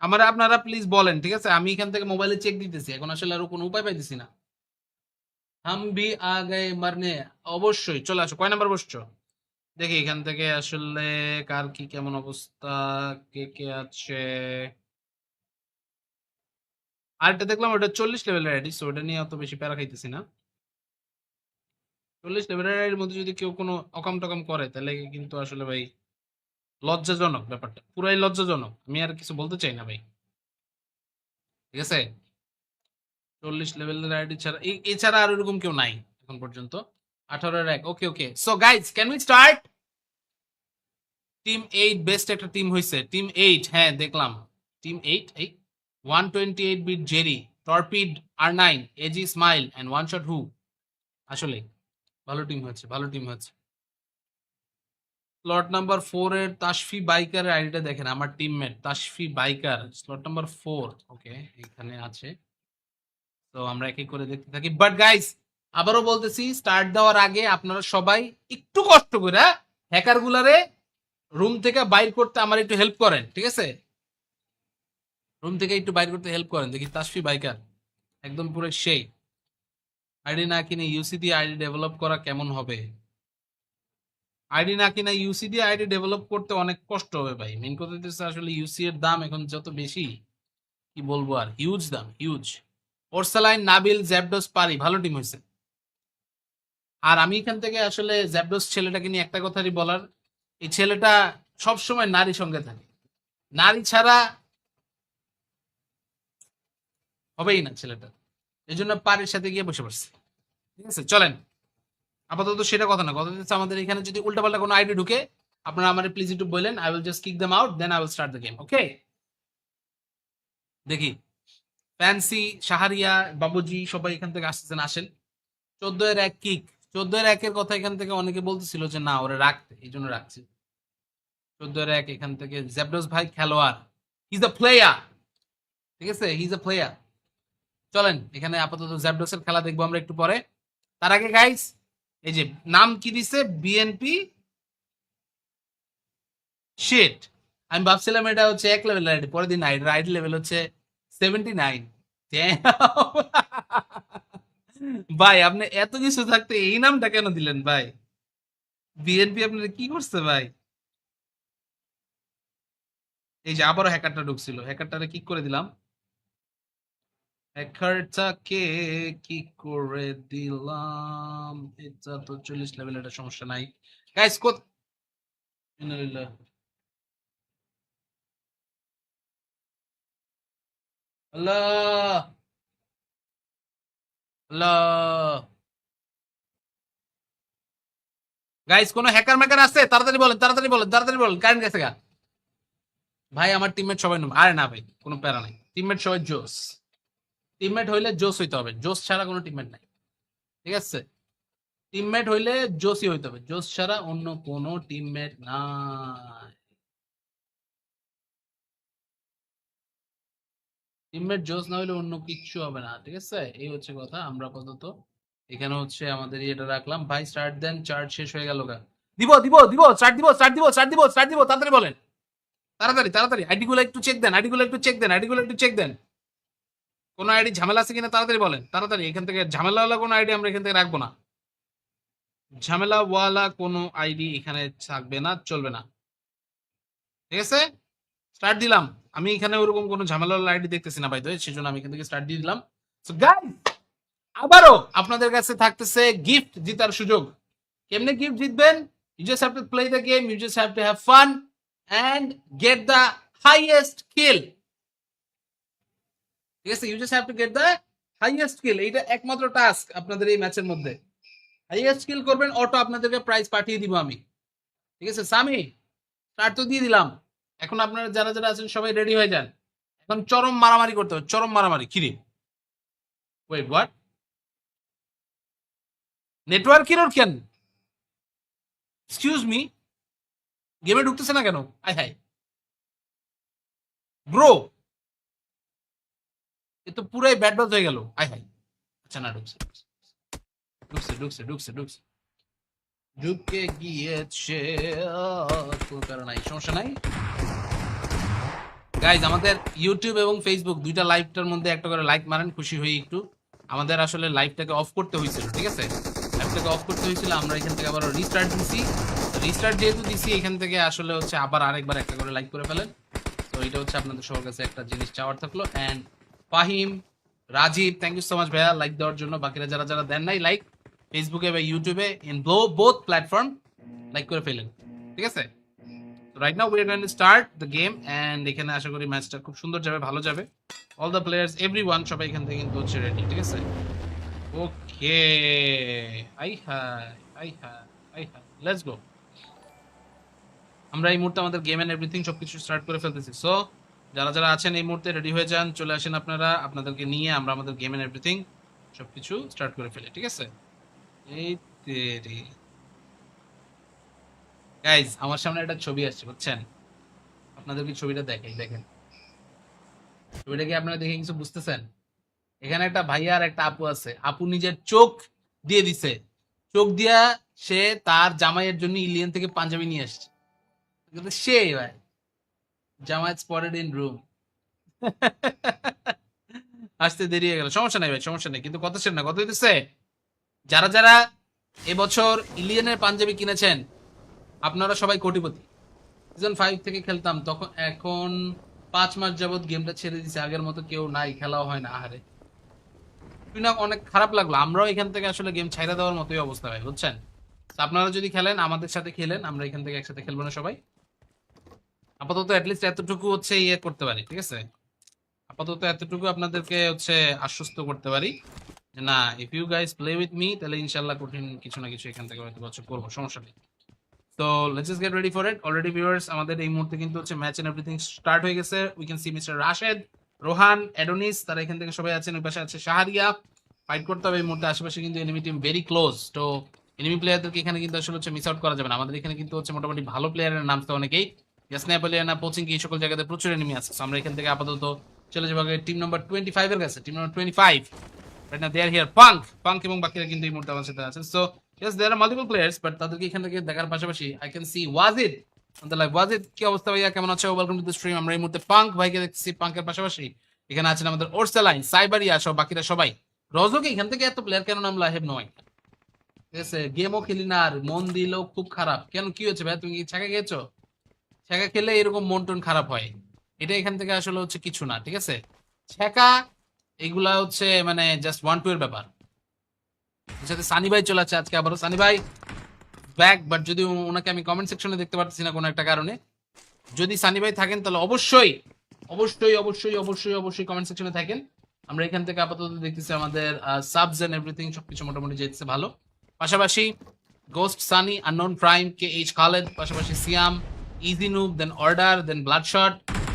আমার আপনারা প্লিজ বলেন, ঠিক আছে? আমি এখান থেকে মোবাইলে চেক দিতেছি, এখন আসলে আরো কোনো উপায় পাইতেছি না। হাম ভি আ গায়ে মারনে, অবশ্যই চলে আসো। কয় নাম্বার বসছো দেখি এখান থেকে আসলে কার কি কেমন অবস্থা, কে কে আছে। আরেকটা দেখলাম ওটা 40 লেভেলের আইডি, সো ওটা নিয়ে অত বেশি প্যারা খাইতেছি না। 40 লেভেলের আইডির মধ্যে যদি কেউ কোনো অকাম টকাম করে তাহলে কিন্তু আসলে ভাই লজ্জাজনক, ব্যাপারটা পুরাই লজ্জাজনক, আমি আর কিছু বলতে চাই না ভাই, ঠিক আছে। 40 লেভেলের আইডি ছাড়া এছাড়া আর এরকম কেউ নাই এখন পর্যন্ত। 18-এর এক, okay okay. So guys can we start? Team 8 best একটা টিম হইছে, টিম 8, হ্যাঁ দেখলাম। টিম 8, এই 128 beat Jerry, Torpid R9, AG smile and one shot হু, আসলে ভালো টিম হচ্ছে, ভালো টিম হচ্ছে। স্লট নাম্বার 4 এর তাশফি বাইকারের আইডিটা দেখেন, আমার teammate Tashfi biker, slot number 4, ওকে এখানে আছে। তো আমরা এক এক করে দেখতে থাকি, বাট গাইস আবারও বলতেছি স্টার্ট দেওয়ার আগে আপনারা সবাই একটু কষ্ট করে হ্যাকার গুলারে রুম থেকে বাইর করতে আমার একটু হেল্প করেন, ঠিক আছে? রুম থেকে একটু বাইর করতে হেল্প করেন। দেখি তাশফি বাইকার একদম পুরো সেই আইডি না কিনে ইউসি দিয়ে আইডি ডেভেলপ করা কেমন হবে? আইডি না কিনা ইউসি দিয়ে আইডি ডেভেলপ করতে অনেক কষ্ট হবে ভাই। মেন কথা হচ্ছে আসলে ইউসি এর দাম এখন যত বেশি, কি বলবো আর, হিউজ দাম, হিউজ। ওরসালাইন, নাবিল, জ্যাবডস, পারি, ভালো টিম হয়েছে। আর আমি এখান থেকে আসলে জ্যাবডস ছেলেটাকে নিয়ে একটা কথাই বলার, এই ছেলেটা সবসময় নারী সঙ্গে থাকে, নারী ছাড়া হবেই না ছেলেটা, এই জন্য পারির সাথে গিয়ে বসে পড়ছে, ঠিক আছে। চলেন, আপাতত সেটা কথা না, কথা হচ্ছে আমাদের এখানে যদি উল্টাপাল্টা কোনো আইডি ঢুকে আপনারা আমার প্লিজ একটু বলেন, I will just kick them out, then I will start the game, okay. দেখি ফ্যান্সি, শাহরিয়া, বাবুজি সবাই এখান থেকে আসতেছেন, আসেন। 14-এর এক কিক, 14-এর একের কথা এখান থেকে অনেকে বলতেছিল যে না ওরা রাখতে, এই জন্য রাখছি। 14-এর এক এখান থেকে জ্যাবডস ভাই খেলোয়াড়, হি ইজ আ প্লেয়ার, ঠিক আছে, হি ইজ আ প্লেয়ার। চলেন এখানে আপাতত জ্যাবডসের খেলা দেখবো আমরা একটু পরে। তার আগে গাইস এই যে নাম কি দিছে, বিএনপি শিট, আমি ভাবছিলাম এটা হচ্ছে এক লেভেলের আইডি, পরের দিন আইডি লেভেল হচ্ছে 79। ভাই আপনি এত কিছু থাকতে এই নামটা কেন দিলেন ভাই? বিএনপি আপনার কি করছে ভাই? এই যে আবারও হ্যাকারটা ঢুকছিল, হ্যাকারটারে কিক করে দিলাম, হ্যাকারটাকে কিক করে দিলাম। এটা তো 40 লেভেল, এটা সমস্যা নাই গাইস। কত ইন্নালিল্লাহ। আল্লাহ আল্লাহ। গাইস কোন হ্যাকার ম্যাকার আছে? তাড়াতাড়ি বলেন, তাড়াতাড়ি বলেন, তাড়াতাড়ি বলেন। কারেন্ট গেছে গা। ভাই আমার টিমমেট সবাই আরে না ভাই, কোনো প্যারা নাই, টিমমেট সবাই জোস। টিমমেট হইলে জোস হইতে হবে, জোস ছাড়া কোনো টিমমেট নাই, ঠিক আছে? টিমমেট হইলে জোসই হইতে হবে, জোস ছাড়া অন্য কোনো টিমমেট নাই। টিমমেট জোস না হইলে অন্য কিচ্ছু হবে না, ঠিক আছে? এই হচ্ছে কথা। আমরা আপাতত এখানে হচ্ছে আমাদের ইয়েটা রাখলাম। ভাই স্টার্ট দেন, চার্জ শেষ হয়ে গেল গা। দিব দিব দিব, স্টার্ট দিব, স্টার্ট দিব, স্টার্ট দিব, স্টার্ট দিব, তাড়াতাড়ি বলেন, তাড়াতাড়ি তাড়াতাড়ি। আইডি গুলো একটু চেক দেন, আইডি গুলো একটু চেক দেন, আইডি গুলো একটু চেক দেন। কোনো আইডি ঝামেলা আছে কিনা তাড়াতাড়ি বলেন, তাড়াতাড়ি। এখান থেকে ঝামেলাওয়ালা কোনো আইডি আমরা এখান থেকে রাখবো না, ঝামেলাওয়ালা কোনো আইডি এখানে থাকবে না, চলবে না, ঠিক আছে? স্টার্ট দিলাম। আমি এখানে ওরকম কোনো ঝামেলাওয়ালা আইডি দেখতেছি না ভাই, তো সেজন্য আমি এখান থেকে স্টার্ট দিয়ে দিলাম। সো গাইস, আবারও আপনাদের কাছে থাকতেছে গিফট জিতার সুযোগ। কেমনে গিফট জিতবেন? You just have to play the game, you just have to have fun and get the highest kill, ঠিক আছে? You just have to get the highest kill. এইটা একমাত্র টাস্ক আপনাদের এই ম্যাচের মধ্যে। হাইয়েস্ট কিল করবেন, অটো আপনাদেরকে প্রাইজ পাঠিয়ে দিব আমি, ঠিক আছে? সামি স্টার্ট তো দিয়ে দিলাম। এখন আপনারা যারা যারা আছেন সবাই রেডি হয়ে যান। এখন চরম মারামারি করতে হবে, চরম মারামারি। কিরে ওয়েট হোয়াট? নেটওয়ার্ক এরর কেন? এক্সকিউজ মি, গেমে ঢুকতেছে না কেন? আই হাই ব্রো, এ তো পুরাই ব্যাড বাজ হয়ে গেল। আই হাই। আচ্ছা না, ঢুকছে ঢুকছে ঢুকছে ঢুকছে ঢুকছে, ঢুকে গিয়েছে। কোনো কারণ নাই, সমস্যা নাই। গাইজ আমাদের ইউটিউব এবং ফেসবুক দুইটা লাইভটার মধ্যে একটা করে লাইক মারেন, খুশি হই একটু। আমাদের আসলে লাইভটাকে অফ করতে হয়েছিল, ঠিক আছে? লাইভটাকে অফ করতে হয়েছিল, আমরা এখান থেকে আবার রিস্টার্ট দিছি। রিস্টার্ট যেহেতু দিছি, এখান থেকে আসলে হচ্ছে আবার আরেকবার একটা করে লাইক করে ফেলেন। তো এটা হচ্ছে আপনাদের সবার কাছে একটা জিনিস চাওয়ার থাকলো। And Fahim, Rajib, thank you so much ভাইয়া লাইক দেওয়ার জন্য। বাকিরা যারা যারা দেন নাই লাইক, ফেসবুকে বা ইউটিউবে ইন বোথ প্ল্যাটফর্ম লাইক করে ফেলেন, ঠিক আছে? Right now we are going to start the game and এখানে আশা করি ম্যাচটা খুব সুন্দর যাবে, ভালো যাবে। অল দ্য প্লেয়ার্স এভরিওয়ান সবাই এখান থেকে কিন্তু হচ্ছে রেডি, ঠিক আছে? Okay, I hi I hi I hi, let's go. আমরা এই মুহূর্তে আমাদের গেম এন্ড এভরিথিং সবকিছু স্টার্ট করে ফেলতেছি। সো যারা যারা আছেন এই মুহূর্তে রেডি হয়ে যান, চলে আসেন আপনারা, আপনাদেরকে নিয়ে আমরা আমাদের গেম এন্ড এভরিথিং সবকিছু স্টার্ট করে ফেলি, ঠিক আছে? এই তেরি গাইজ, আমার সামনে একটা ছবি আসছে বুঝছেন? আপনাদেরকে ছবিটা দেখাই, দেখেন ছবিটা কি আপনারা দেখে কিছু বুঝতেছেন? এখানে একটা ভাইয়া আর একটা আপু আছে। আপু নিজের চোখ দিয়ে দিছে, চোখ দিয়া সে তার জামাইয়ের জন্য ইলিয়ান থেকে পাঞ্জাবি নিয়ে আসছে। কিন্তু সে ভাই জামাই স্পটেড ইন রুম। আসতে দেরি হয়ে গেল, সমস্যা নাই ভাই, সমস্যা নেই। কিন্তু কথা শেষ না, কথা হইতেছে যারা যারা এবছর ইলিয়ানের পাঞ্জাবি কিনেছেন আপনারা সবাই কোটিপতি। সিজন 5 থেকে খেলতাম তখন, এখন 5 মাস যাবত গেমটা ছেড়ে দিছে, আগের মতো কেউ নাই, খেলাও হয় না। আহারে শুনে অনেক খারাপ লাগলো। আমরাও এখান থেকে আসলে গেম ছাইড়া দেওয়ার মতোই অবস্থা ভাই, বুঝছেন? তো আপনারা যদি খেলেন আমাদের সাথে খেলেন, আমরা এখান থেকে একসাথে খেলবো না সবাই? আপাতত অ্যাটলিস্ট এতটুকু হচ্ছে ইয়ে করতে পারি, ঠিক আছে? আপাতত এতটুকু আপনাদেরকে হচ্ছে আশ্বস্ত করতে পারি যে না, if you guys play with me তাহলে ইনশাল্লাহ কঠিন কিছু না কিছু এখান থেকে হয়তো হচ্ছে করবো, সমস্যা নেই। তো let's just get ready for it. Already viewers আমাদের এই মুহূর্তে কিন্তু হচ্ছে ম্যাচ এন্ড এভরিথিং স্টার্ট হয়ে গেছে। We can see mister Rashed, Rohan, Adonis, তারা এখান থেকে সবাই আছেন। ওই পাশে আছে শাহরিয়া। ফাইট করতে হবে এই মুহূর্তে, আশেপাশে কিন্তু এনিমি টিম ভেরি ক্লোজ। তো এনিমি প্লেয়ারদেরকে এখানে কিন্তু আসলে হচ্ছে মিস আউট করা যাবে না। আমাদের এখানে কিন্তু হচ্ছে মোটামুটি ভালো প্লেয়ারের নাম তো অনেকেই, স্ন্যাপলিয়ানা, পোচিংকি, এই সকল জায়গাতে প্রচুর এনিমি আছে। সো আমরা এখান থেকে আপাতত চলে যাবো টিম নাম্বার 25 এর কাছে। Team number 25 right now they are here. Punk এবং বাকিরা কিন্তু এই মুহূর্তে আমার সাথে আছেন। So yes there are multiple players, but তাদেরকে এখান থেকে দেখার পাশাপাশি I can see Wajid on the live। Wajid কি অবস্থা ভাইয়া, কেমন আছো? Welcome to the stream. আমরা এই মুহূর্তে পাঙ্ক ভাইকে দেখছি, পাঙ্কের পাশাপাশি এখানে আছেন আমাদের ওরসেলাইন, সাইবারিয়া সহ বাকিরা সবাই। রজকে এখান থেকে এত প্লেয়ার কেন নামলা? হেভ নো আইডিয়া, ঠিক আছে? গেমও খেলি না আর মন দিলেও খুব খারাপ। কেন, কি হয়েছে ভাই? তুমি কি ছ্যাঁকা খেয়েছো? ছ্যাঁকা খেলে এরকম মন টন খারাপ হয়। এটা এখান থেকে আসলে হচ্ছে কিছু না, ঠিক আছে। ছেঁকা এগুলা হচ্ছে মানে জাস্ট 1-2 এর ব্যাপার। এর সাথে সানি ভাই চলে আসছে আজকে আবারও। সানি ভাই ব্যাক, বাট যদি ওনাকে আমি কমেন্ট সেকশনে দেখতে পারতেছি না কোনো একটা কারণে। যদি সানি ভাই থাকেন তাহলে অবশ্যই অবশ্যই অবশ্যই অবশ্যই অবশ্যই কমেন্ট সেকশনে থাকেন। আমরা এখান থেকে আপাতত দেখতেছি আমাদের সাবস এন্ড এভরিথিং সবকিছু মোটামুটি যেতেছে ভালো। পাশাপাশি ghost, Sunny, unknown prime, K H Khaled, পাশাপাশি সিয়াম, ইজি নুব, দেন অর্ডার, দেন ব্লাডশট,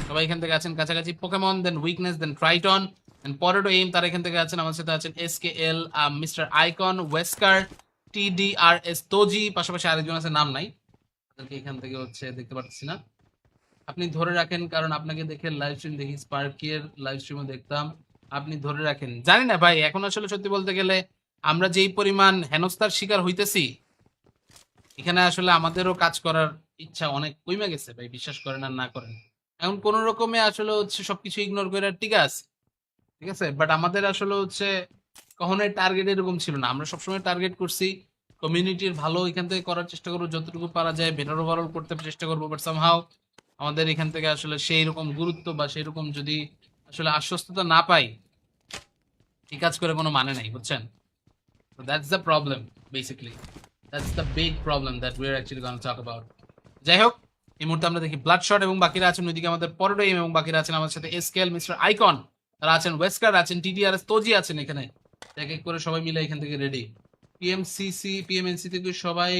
সবাই এখান থেকে আছেন কাছাকাছি। পোকেমন, দেন উইকনেস, দেন ট্রাইটন, দেন পরেটো এইম, তারা এখান থেকে আছেন। আমার সাথে আছেন এস কে এল, মিস্টার আইকন, ওয়েস্কার, TDRS তোজি, পাশাপাশি আরেকজন আছে নাম নাই, তাদেরকে এখান থেকে হচ্ছে দেখতে পাচ্ছি না। আপনি ধরে রাখেন, কারণ আপনাকে দেখে লাইভ স্ট্রিম দেখি, স্পার্কের লাইভ স্ট্রিমও দেখতাম। আপনি ধরে রাখেন, জানি না ভাই, এখন আসলে সত্যি বলতে গেলে আমরা যেই পরিমাণ হেনস্থার শিকার হইতেছি, এখানে আসলে আমাদেরও কাজ করার ইচ্ছা অনেক কমে গেছে ভাই, বিশ্বাস করেন আর না করেন। এখন কোন রকমে আসলে হচ্ছে সবকিছু ইগনোর করে ঠিক আছে, ঠিক আছে, বাট আমাদের আসলে হচ্ছে কখনোই টার্গেট এরকম ছিল না। আমরা সবসময় টার্গেট করছি কমিউনিটির ভালো, এখান থেকে করার চেষ্টা করবো যতটুকু পারা যায়, বেটার ওভারঅল করতে চেষ্টা করবো। বাট সামহাও আমাদের এখান থেকে আসলে সেই রকম গুরুত্ব বা সেই রকম যদি আসলে আশ্বস্ততা না পাই, এই কাজ করে কোনো মানে নাই, বুঝছেন। That's the problem basically, that's the big problem that we are actually gonna talk about. যাই হোক, এই মুহূর্তে আমরা দেখি ব্লাডশট এবং বাকিরা আছেন ওইদিকে, আমাদের পরেডো এম এবং বাকিরা আছেন আমার সাথে, এসকেএল, মিস্টার আইকন, তারা আছেন, ওয়েস্কার আছেন, TDRS তোজি আছেন এখানে। এক এক করে সবাই মিলে এখান থেকে রেডি। PMNC থেকে সবাই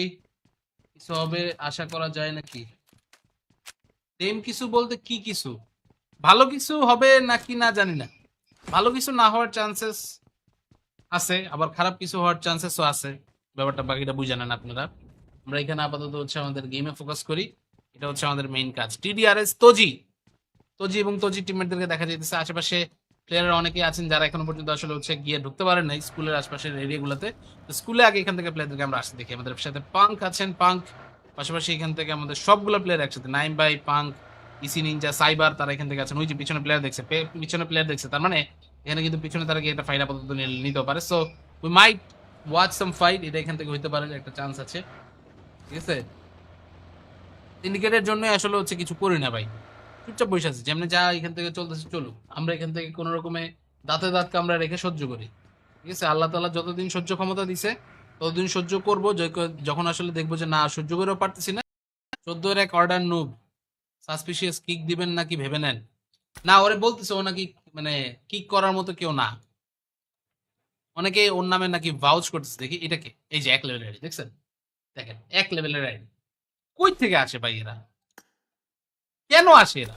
কিছু হবে আশা করা যায় নাকি? সেম কিছু বলতে কি কিছু? ভালো কিছু হবে নাকি না জানি না। ভালো কিছু না হওয়ার চান্সেস আছে, আবার খারাপ কিছু হওয়ার চান্সেসও আছে। ব্যাপারটা বাকিটা বুঝে নেন আপনারা। আমরা এখানে আপাতত হচ্ছে আমাদের গেমে ফোকাস করি, এটা হচ্ছে আমাদের মেইন কাজ। TDRS তোজি, তোজি এবং তোজি টিমমেটদেরকে দেখা যাইতেছে। আশেপাশে প্লেয়াররা অনেকেই আছেন যারা এখনো পর্যন্ত আসলে হচ্ছে গিয়ে ঢুকতে পারেন নাই স্কুলের আশপাশের এরিয়াগুলোতে। তো স্কুলে আগে এখান থেকে প্লেয়ারদেরকে আমরা আসতে দেখি। আমাদের সাথে পাঙ্ক আছেন, পাঙ্ক, পাশাপাশি এখান থেকে আমাদের সবগুলো প্লেয়ার একসাথে, নাইম বাই, পাঙ্ক, ইসি নিনজা, সাইবার, তারা এখান থেকে আছেন। ওই যে পিছনে প্লেয়ার দেখছে, পিছনে প্লেয়ার দেখছে, তার মানে এখানে কিন্তু পিছনে তারা গিয়ে একটা ফাইট আপাতত নিতেও পারে। So we might watch some fight, এটা এখান থেকে হইতে পারে, একটা চান্স আছে, ঠিক আছে। সিন্ডিকেটের জন্য আসলে হচ্ছে কিছু করি না ভাই, চুপচাপ বসে আছে, যেমনি যা এখান থেকে চলতেছে চলুক, আমরা এখান থেকে কোন রকমে দাঁতে দাঁত কামড়া রেখে সহ্য করি, ঠিক আছে। আল্লাহ তাআলা যতদিন সহ্য ক্ষমতা দিছে ততদিন সহ্য করবো। যখন আসলে দেখবো যে না সহ্য করেও পারতেছি না, 14 এর এক অর্ডার নুব, সাসপিশিয়াস কিক দিবেন নাকি ভেবে নেন। না, ওরে বলতেছে ও নাকি মানে কিক করার মতো কেউ না, অনেকে ওর নামে নাকি ভাউচ করতেছে। দেখি এটাকে, এই যে 1 লেভেলের আইডি দেখছেন, দেখেন 1 লেভেলের আইডি, কই থেকে আসে ভাই এরা, কেন আসে এরা,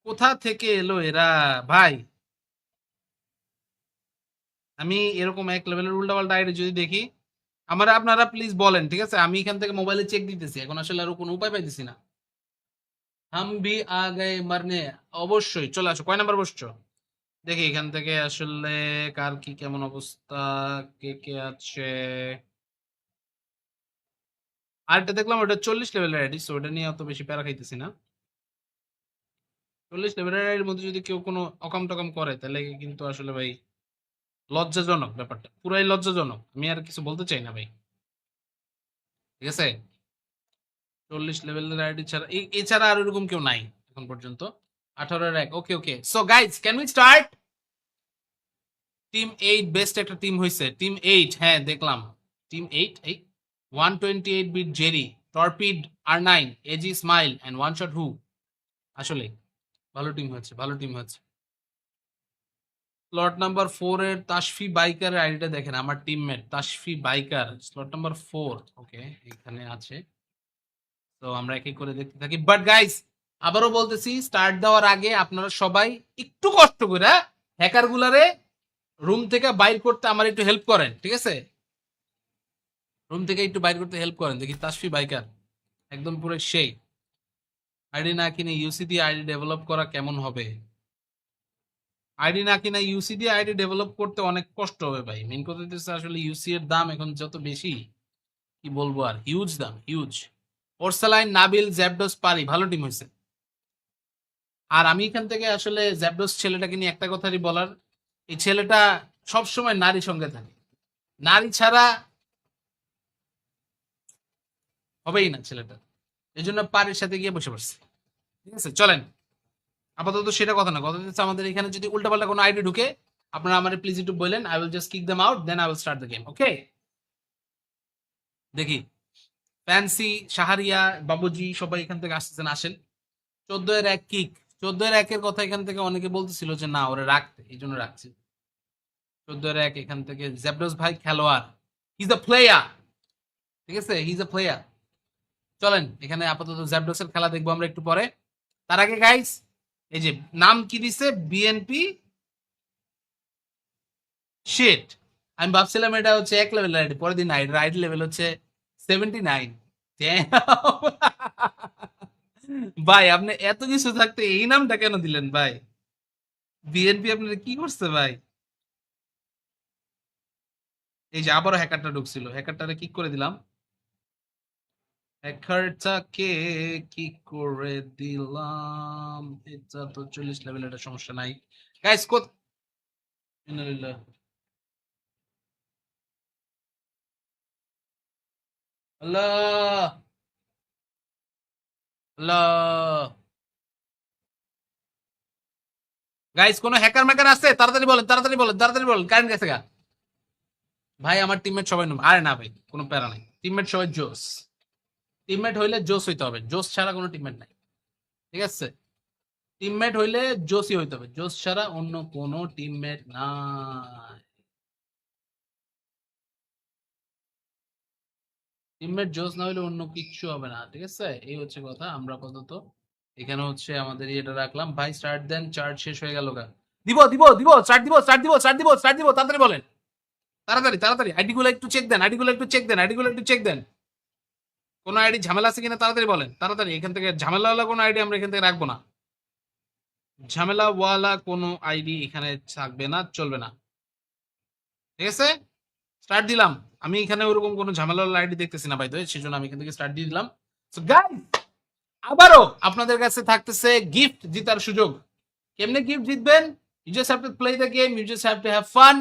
কোথা থেকে এলো এরা ভাই। আমি এরকম 1 লেভেলের উল্টাপাল্টা আইডি যদি দেখি, আমার আপনারা প্লিজ বলেন, ঠিক আছে। আমি এখান থেকে মোবাইলে চেক দিতেছি, এখন আসলে আরো কোনো উপায় পাইতেছি না। হাম ভি আ গায়ে মারনে, অবশ্যই চলে আসো। কয় নাম্বার বসছো দেখি এখান থেকে আসলে কার কি কেমন অবস্থা, কে কে আছে। আরেকটা দেখলাম ওটা 40 লেভেলের আইডি, সো ওটা নিয়ে অত বেশি প্যারা খাইতেছি না। 40 লেভেলের আইডির মধ্যে যদি কেউ কোনো অকাম টকাম করে তাহলে কিন্তু আসলে ভাই লজ্জাজনক, ব্যাপারটা পুরাই লজ্জাজনক, আমি আর কিছু বলতে চাই না ভাই, ঠিক আছে। 40 লেভেলের আইডি ছাড়া এছাড়া আর এরকম কেউ নাই এখন পর্যন্ত। 18-এর এক, okay okay. So guys can we start? Team 8 best একটা টিম হয়েছে, টিম 8, হ্যাঁ দেখলাম। টিম 8, এই 128 beat Jerry, Torpid, R9, AG smile and one shot হু, আসলে ভালো টিম হয়েছে, ভালো টিম হয়েছে। স্লট নাম্বার 4 এর তাশফি বাইকার আইডিটা দেখেন, আমার teammate Tashfi biker, slot number 4, ওকে এখানে আছে। তো আমরা এক এক করে দেখতে থাকি। বাট গাইস, আবারও বলতেছি, স্টার্ট দেওয়ার আগে আপনারা সবাই একটু কষ্ট করে হ্যাকার গুলারে রুম থেকে বাইর করতে আমার একটু হেল্প করেন, ঠিক আছে। রুম থেকে একটু বাইর করতে হেল্প করেন। দেখি তাশফি বাইকার একদম পুরো সেই আইডি না কিনে ইউসি দিয়ে আইডি ডেভেলপ করা কেমন হবে? আইডি না কিনা ইউসি দিয়ে আইডি ডেভেলপ করতে অনেক কষ্ট হবে ভাই। মেন কথা হচ্ছে আসলে ইউসি এর দাম এখন যত বেশি, কি বলবো আর, হিউজ দাম, হিউজ। ওরসালাইন, নাবিল, জ্যাবডস, পারি, ভালো টিম হয়েছে। আর আমি এখান থেকে আসলে জ্যাবডস ছেলেটাকে নিয়ে একটা কথাই বলার, এই ছেলেটা সবসময় নারী সঙ্গে থাকে, নারী ছাড়া হবেই না ছেলেটা, এই জন্য পারির সাথে গিয়ে বসে পড়ছে। ঠিক আছে, চলেন। আপাতত সেটা কথা না, কথা হচ্ছে আমাদের এখানে যদি উল্টাপাল্টা কোনো আইডি ঢুকে আপনারা আমার প্লিজ একটু বললেন, I will just kick them out, then I will start the game. Okay, দেখি ফ্যান্সি, শাহরিয়া, বাবুজি সবাই এখান থেকে আসতেছেন, আসেন। 14-1 কিক, 14-1 কথা এখান থেকে অনেকে বলতেছিল যে না ওরা রাখতে, এই জন্য রাখছি। 14-1 এখান থেকে জেব্রোস ভাই খেলোয়াড়, হি ইজ আ প্লেয়ার, ঠিক আছে, হি ইজ আ প্লেয়ার। চলেন এখানে আপাতত জেব্রোসের খেলা দেখবো আমরা একটু পরে। তার আগে গাইস, এই যে নাম কি দিছে, বিএনপি শিট। আমি ভাবছিলাম এটা হচ্ছে 1 লেভেলের আইডি, পরের দিন আইডি লেভেল হচ্ছে 79। ভাই আপনি এত কিছু থাকতে এই নামটা কেন দিলেন ভাই? বিএনপি আপনার কি করছে ভাই? এই যে আবারও হ্যাকারটা ঢুকছিল, হ্যাকারটারে কিক করে দিলাম। হ্যাকারটাকে কি করে দিলাম, এটা তো 40 লেভেল, এটা সমস্যা নাই গাইস। কত ইন্নালিল্লাহ। আল্লাহ আল্লাহ। গাইস কোন হ্যাকার ম্যাকার আছে? তাড়াতাড়ি বলেন, তাড়াতাড়ি বলেন, তাড়াতাড়ি বলেন, কারেন্ট গেছে গা। ভাই আমার টিমমেট সবাই আরে না ভাই, কোনো প্যারা নাই, টিমমেট সবাই জোস। টিমমেট হইলে জোস হইতে হবে, জোস ছাড়া কোনো টিমমেট নাই, ঠিক আছে? টিমমেট হইলে জোসই হইতে হবে, জোস ছাড়া অন্য কোনো টিমমেট নাই। টিমমেট জোস না হইলে অন্য কিচ্ছু হবে না, ঠিক আছে? এই হচ্ছে কথা। আমরা আপাতত এখানে হচ্ছে আমাদের এটা রাখলাম। ভাই স্টার্ট দেন, চার্জ শেষ হয়ে গেল গা। দিব দিব দিব, স্টার্ট দিব, স্টার্ট দিব, স্টার্ট দিব, স্টার্ট দিব, তাড়াতাড়ি বলেন, তাড়াতাড়ি তাড়াতাড়ি। আইডি গুলো একটু চেক দেন, আইডি গুলো একটু চেক দেন, আইডি গুলো একটু চেক দেন। কোনো আইডি ঝামেলা আছে কিনা তাড়াতাড়ি বলেন, তাড়াতাড়ি। এখান থেকে ঝামেলাওয়ালা কোনো আইডি আমরা এখান থেকে রাখবো না, ঝামেলাওয়ালা কোনো আইডি এখানে থাকবে না, চলবে না, ঠিক আছে? স্টার্ট দিলাম। আমি এখানে ওরকম কোনো ঝামেলাওয়ালা আইডি দেখতেছি না ভাই, তো সেজন্য আমি এখান থেকে স্টার্ট দিয়ে দিলাম। সো গাইস, আবারও আপনাদের কাছে থাকতেছে গিফট জিতার সুযোগ। কেমনে গিফট জিতবেন? You just have to play the game, you just have to have fun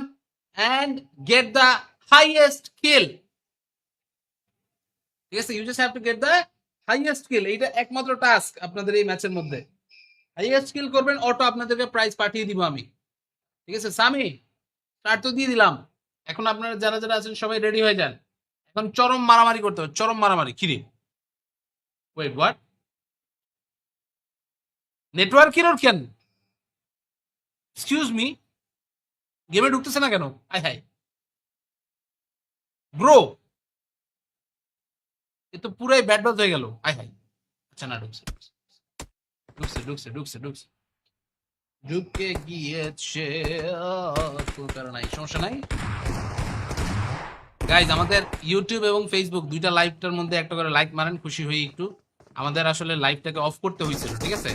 and get the highest kill, ঠিক আছে? You just have to get the highest kill, এইটা একমাত্র টাস্ক আপনাদের এই ম্যাচের মধ্যে। হাইয়েস্ট কিল করবেন, অটো আপনাদেরকে প্রাইজ পাঠিয়ে দিব আমি, ঠিক আছে? সামি স্টার্ট তো দিয়ে দিলাম, এখন আপনারা যারা যারা আছেন সবাই রেডি হয়ে যান। এখন চরম মারামারি করতে হবে, চরম মারামারি। কিরে ওয়েট হোয়াট, নেটওয়ার্ক এরর কেন? এক্সকিউজ মি, গেমে ঢুকতেছে না কেন? আয় হাই ব্রো, এ তো পুরাই ব্যাড বাজ হয়ে গেল। আয় হাই, আচ্ছা না, ঢুকছে ঢুকছে ঢুকছে ঢুকছে ঢুকছে ঢুকে গিয়েছে, কোনো কারণ নাই, সমস্যা নাই। গাইজ আমাদের ইউটিউব এবং ফেসবুক দুইটা লাইভটার মধ্যে একটা করে লাইক মারেন, খুশি হই একটু। আমাদের আসলে লাইভটাকে অফ করতে হয়েছিল, ঠিক আছে?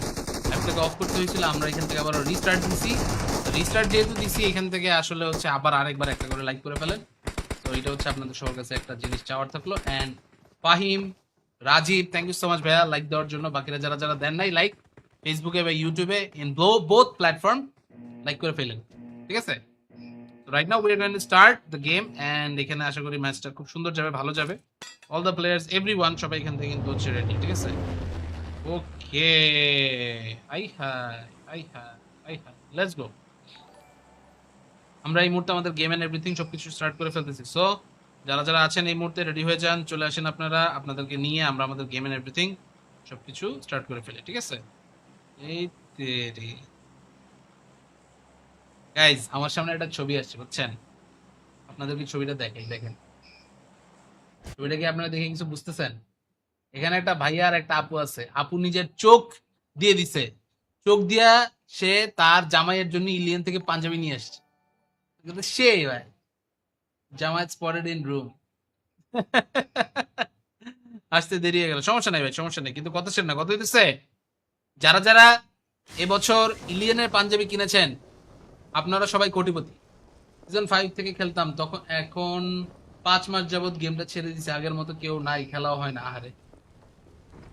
লাইভটাকে অফ করতে হয়েছিল, আমরা এখান থেকে আবার রিস্টার্ট দিছি। রিস্টার্ট যেহেতু দিছি, এখান থেকে আসলে হচ্ছে আবার আরেকবার একটা করে লাইক করে ফেলেন। তো এটা হচ্ছে আপনাদের সবার কাছে একটা জিনিস চাওয়ার থাকলো। And Fahim, Rajib, thank you so much ভাইয়া লাইক দেওয়ার জন্য। বাকিরা যারা যারা দেন নাই লাইক, ফেসবুকে বা ইউটিউবে ইন বোথ প্ল্যাটফর্ম লাইক করে ফেলেন, ঠিক আছে? Right now we are going to start the game and এখানে আশা করি ম্যাচটা খুব সুন্দর যাবে, ভালো যাবে। অল দ্য প্লেয়ার্স, এভরিওয়ান সবাই এখান থেকে কিন্তু হচ্ছে রেডি, ঠিক আছে? Okay, I hi I hi I hi, let's go. আমরা এই মুহূর্তে আমাদের গেম এন্ড এভরিথিং সবকিছু স্টার্ট করে ফেলতেছি। সো যারা যারা আছেন এই মুহূর্তে রেডি হয়ে যান, চলে আসেন আপনারা, আপনাদেরকে নিয়ে আমরা আমাদের গেম এন্ড এভরিথিং সবকিছু স্টার্ট করে ফেলি, ঠিক আছে? এই তেরি গাইজ, আমার সামনে একটা ছবি আসছে বুঝছেন, আপনাদেরকে ছবিটা দেখাই, দেখেন ছবিটা কি আপনারা দেখে কিছু বুঝতেছেন? এখানে একটা ভাইয়া আর একটা আপু আছে, আপু নিজের চোখ দিয়ে দিছে, চোখ দিয়া সে তার জামাইয়ের জন্য ইলিয়ান থেকে পাঞ্জাবি নিয়ে আসছে। কিন্তু সেই ভাই জামাই স্পটেড ইন রুম। আসতে দেরি হয়ে গেল, সমস্যা নাই ভাই, সমস্যা নেই, কিন্তু কত সেন না, কত হইতেছে? যারা যারা এবছর ইলিয়ানের পাঞ্জাবি কিনেছেন আপনারা সবাই কোটিপতি। সিজন 5 থেকে খেলতাম তখন, এখন 5 মাস যাবত গেমটা ছেড়ে দিছে, আগের মতো কেউ নাই, খেলাও হয় না। আহারে,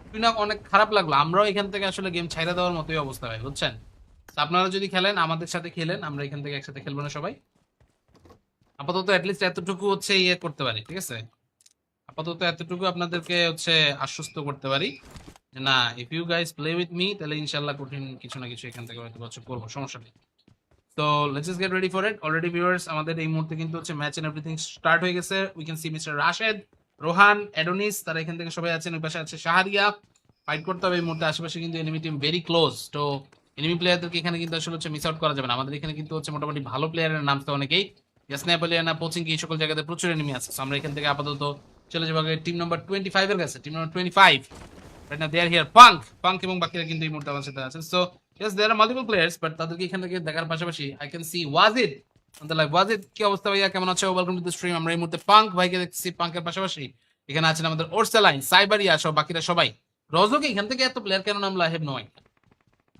শুনে অনেক খারাপ লাগলো। আমরাও এখান থেকে আসলে গেম ছাইড়া দেওয়ার মতোই অবস্থা হয় বুঝছেন। তো আপনারা যদি খেলেন আমাদের সাথে খেলেন, আমরা এখান থেকে একসাথে খেলবো না সবাই? আপাতত অ্যাটলিস্ট এতটুকু হচ্ছে করতে পারি, ঠিক আছে? আপাতত এতটুকু আপনাদেরকে হচ্ছে আশ্বস্ত করতে পারি যে না, if you guys play with me তাহলে ইনশাল্লাহ কঠিন কিছু না কিছু এখান থেকে হয়তো করবো, সমস্যা নেই। তো let's just get ready for it. Already viewers আমাদের এই মুহূর্তে কিন্তু হচ্ছে ম্যাচ এন্ড এভরিথিং স্টার্ট হয়ে গেছে। We can see mister Rashed, Rohan, Adonis, তারা এখান থেকে সবাই আছেন। ওই পাশে আছে শাহরিয়া। ফাইট করতে হবে এই মুহূর্তে। আশেপাশে কিন্তু এনিমি টিম ভেরি ক্লোজ। তো এনিমি প্লেয়ারদেরকে এখানে কিন্তু আসলে হচ্ছে মিস আউট করা যাবে না। আমাদের এখানে কিন্তু হচ্ছে মোটামুটি ভালো প্লেয়ারের নাম তো অনেকেই, ইয়াসনাপলিয়ানা, পোচিং কি, এই সকল জায়গাতে প্রচুর এনিমি আছে। So আমরা এখান থেকে আপাতত চলে যাবো টিম নাম্বার 25 এর কাছে। Team number 25 right now they are here. Punk এবং বাকিরা কিন্তু এই মুহূর্তে আমার সাথে আছেন। So yes there are multiple players, but তাদেরকে এখান থেকে দেখার পাশাপাশি I can see Wajid on the live। Wajid, কি অবস্থা ভাইয়া, কেমন আছো? Welcome to the stream. আমরা এই মুহূর্তে পাঙ্ক ভাইকে দেখছি। পাঙ্কের পাশাপাশি এখানে আছেন আমাদের ওরসেলাইন, সাইবারিয়া সহ বাকিরা সবাই। রজকে এখান থেকে এত প্লেয়ার কেন নামলা? I have no idea.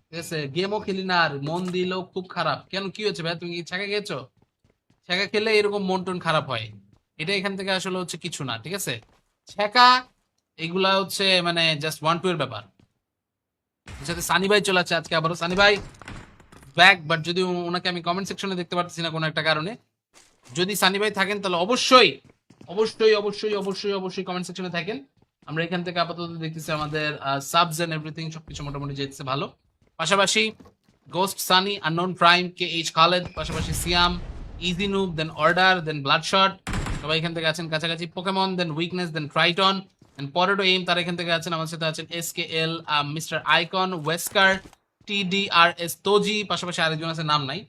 ঠিক আছে, গেমও খেলি না আর মন দিলেও খুব খারাপ। কেন, কি হয়েছে ভাই? তুমি কি ছ্যাঁকা খেয়েছো? ছ্যাঁকা খেলে এরকম মন টন খারাপ হয়, এটা এখান থেকে আসলে হচ্ছে কিছু না। ঠিক আছে, ছ্যাঁকা এগুলা হচ্ছে মানে জাস্ট 1-2 এর ব্যাপার। সাথে সানি ভাই চলে আছে আজকে আবারও। সানি ভাই ব্যাক, বাট যদি ওনাকে আমি কমেন্ট সেকশনে দেখতে পারতেছি না কোনো একটা কারণে। যদি সানি ভাই থাকেন তাহলে অবশ্যই অবশ্যই অবশ্যই অবশ্যই অবশ্যই কমেন্ট সেকশনে থাকেন। আমরা এখান থেকে আপাতত দেখতেছি আমাদের সাবস এন্ড এভরিথিং সবকিছু মোটামুটি যেতেছে ভালো। পাশাপাশি ghost, Sunny, unknown prime, K H Khaled, পাশাপাশি সিয়াম, ইজি নুব, দেন অর্ডার, দেন ব্লাডশট, সবাই এখান থেকে আছেন কাছাকাছি। পোকেমন, দেন উইকনেস, দেন ট্রাইটন, দেন পটেটো এইম, তারা এখান থেকে আছেন। আমার সাথে আছেন এস কে এল, মিস্টার আইকন, ওয়েস্কার, TDRS তোজি, পাশাপাশি আরেকজন আছে নাম নাই,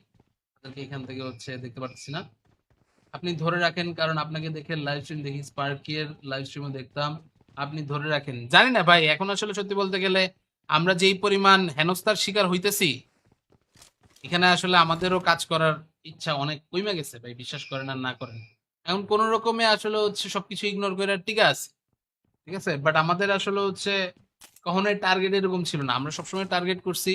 তাদেরকে এখান থেকে হচ্ছে দেখতে পাচ্ছি না। আপনি ধরে রাখেন, কারণ আপনাকে দেখে লাইভ স্ট্রিম দেখি, স্পার্কের লাইভ স্ট্রিমও দেখতাম। আপনি ধরে রাখেন, জানি না ভাই, এখন আসলে সত্যি বলতে গেলে আমরা যেই পরিমাণ হেনস্থার শিকার হইতেছি এখানে, আসলে আমাদেরও কাজ করার ইচ্ছা অনেক কমে গেছে ভাই, বিশ্বাস করেন আর না করেন। এখন কোন রকমে আসলে হচ্ছে সবকিছু ইগনোর করে ঠিক আছে, ঠিক আছে, বাট আমাদের আসলে হচ্ছে কখনোই টার্গেট এরকম ছিল না। আমরা সবসময় টার্গেট করছি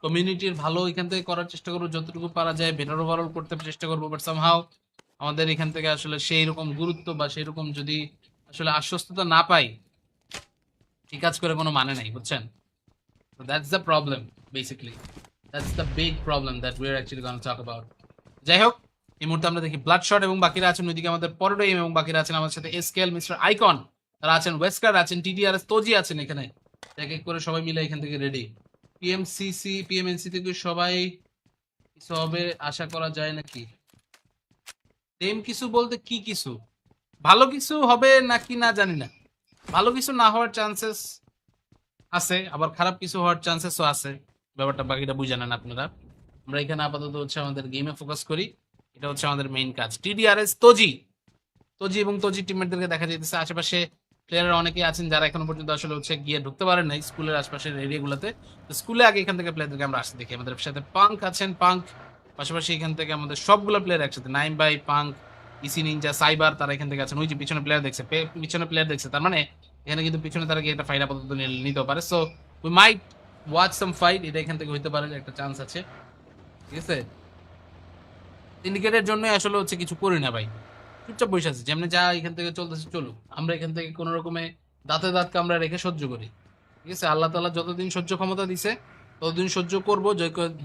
কমিউনিটির ভালো এখান থেকে করার চেষ্টা করবো, যতটুকু পারা যায় বেটার ওভারঅল করতে চেষ্টা করবো। বাট সামহাও আমাদের এখান থেকে আসলে সেই রকম গুরুত্ব বা সেই রকম যদি আসলে আশ্বস্ততা না পাই, এই কাজ করে কোনো মানে নাই, বুঝছেন? So that's the problem basically. That's the big problem that we're actually going to talk about. যাই হোক, এই মুহূর্তে আমরা দেখি ব্লাডশট এবং বাকিরা আছেন ওইদিকে আমাদের পরেডো এম এবং বাকিরা আছেন আমাদের সাথে এসকেএল, মিস্টার আইকন, তারা আছেন, ওয়েস্কার আছেন, TDRS তোজি আছেন এখানে। এক এক করে সবাই মিলে এখান থেকে রেডি। PMNC থেকে সবাই কিছু হবে আশা করা যায় নাকি? সেম কিছু বলতে কি কিছু? ভালো কিছু হবে নাকি না জানি না। ভালো কিছু না হওয়ার চান্সেস আছে, আবার খারাপ কিছু হওয়ার চান্সেসও আছে। ব্যাপারটা বাকিটা বুঝে নেন আপনারা। আমরা এখানে আপাতত হচ্ছে আমাদের গেমে ফোকাস করি, এটা হচ্ছে আমাদের মেইন কাজ। TDRS তোজি, তোজি এবং তোজি টিমমেটদেরকে দেখা যাইতেছে। আশেপাশে প্লেয়াররা অনেকেই আছেন যারা এখনো পর্যন্ত আসলে হচ্ছে গিয়ে ঢুকতে পারেন নাই স্কুলের আশপাশের এরিয়াগুলোতে। তো স্কুলে আগে এখান থেকে প্লেয়ারদেরকে আমরা আসতে দেখি। আমাদের সাথে পাঙ্ক আছেন, পাঙ্ক, পাশাপাশি এখান থেকে আমাদের সবগুলো প্লেয়ার একসাথে, নাইম বাই, পাঙ্ক, ইসি নিনজা, সাইবার, তারা এখান থেকে আছেন। ওই যে পিছনে প্লেয়ার দেখছে, পিছনে প্লেয়ার দেখছে, তার মানে এখানে কিন্তু পিছনে তারা গিয়ে একটা ফাইট আপাতত নিতেও পারে। So we might watch some fight, এটা এখান থেকে হইতে পারে, একটা চান্স আছে। ঠিক আছে, সিন্ডিকেটের জন্য আসলে হচ্ছে কিছু করি না ভাই, চুপচাপ বসে আছে, যেমনি যা এখান থেকে চলতেছে চলুক। আমরা এখান থেকে কোনো রকমে দাঁতে দাঁত কামড়া রেখে সহ্য করি। ঠিক আছে, আল্লাহ তাআলা যতদিন সহ্য ক্ষমতা দিছে ততদিন সহ্য করবো।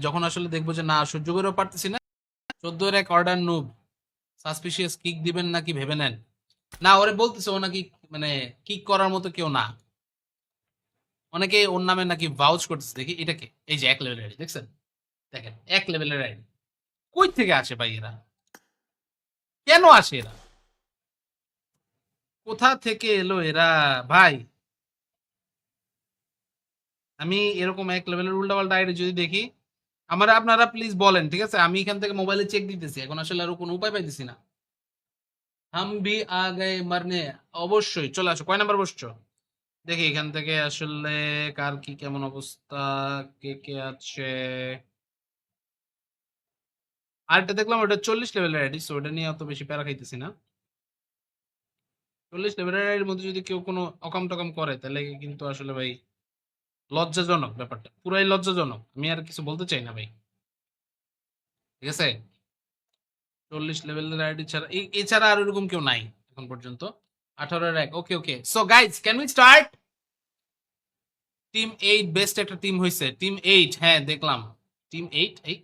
যখন আসলে দেখবো যে না সহ্য করেও পারতেছি না, 14 এর এক অর্ডার নুব, সাসপিশিয়াস কিক দিবেন নাকি ভেবে নেন। না, ওরে বলতেছে ও নাকি মানে কিক করার মতো কেউ না। অনেকে ওর নামে নাকি ভাউচ করতেছে। দেখি এটাকে, এই যে 1 লেভেলের আইডি দেখছেন, দেখেন 1 লেভেলের আইডি। কই থেকে আসে ভাই এরা? কেন আসে এরা? কোথা থেকে এলো এরা ভাই? আমি এরকম 1 লেভেলের উল্টাপাল্টা আইডি যদি দেখি, আমার আপনারা প্লিজ বলেন, ঠিক আছে? আমি এখান থেকে মোবাইলে চেক দিতেছি, এখন আসলে আরো কোনো উপায় পাইতেছি না। হাম ভি আ গায়ে মারনে, অবশ্যই চলে আসো। কয় নাম্বার বসছো দেখি এখান থেকে আসলে কার কি কেমন অবস্থা, কে কে আছে। আরেকটা দেখলাম ওটা 40 লেভেলের আইডি, সো ওটা নিয়ে অত বেশি প্যারা খাইতেছি না। 40 লেভেলের আইডির মধ্যে যদি কেউ কোনো অকাম টকাম করে তাহলে কিন্তু আসলে ভাই লজ্জাজনক, ব্যাপারটা পুরাই লজ্জাজনক। আমি আর কিছু বলতে চাই না ভাই, ঠিক আছে? 40 লেভেলের আইডি ছাড়া এছাড়া আর এরকম কেউ নাই এখন পর্যন্ত। 18 এর 1, okay okay. So guys can we start? Team 8 best একটা টিম হইছে। টিম 8, হ্যাঁ দেখলাম। টিম 8 এই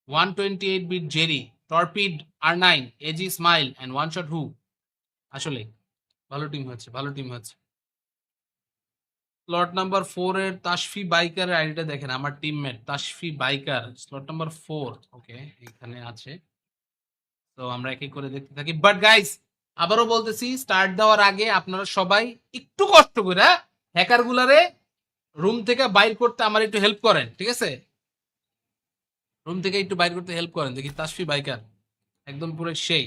128 beat Jerry, Torpid, R9, AG smile and one shot হু। আসলে ভালো টিম হয়েছে, ভালো টিম হয়েছে। স্লট নাম্বার 4 এর তাশফি বাইকারের আইডিটা দেখেন, আমার teammate Tashfi biker slot number 4। ওকে, এখানে আছে। তো আমরা এক এক করে দেখতে থাকি। বাট গাইস, আবারও বলতেছি, স্টার্ট দেওয়ার আগে আপনারা সবাই একটু কষ্ট করে হ্যাকার গুলারে রুম থেকে বাইর করতে আমার একটু হেল্প করেন, ঠিক আছে? রুম থেকে একটু বাইর করতে হেল্প করেন। দেখি তাশফি বাইকার একদম পুরো সেই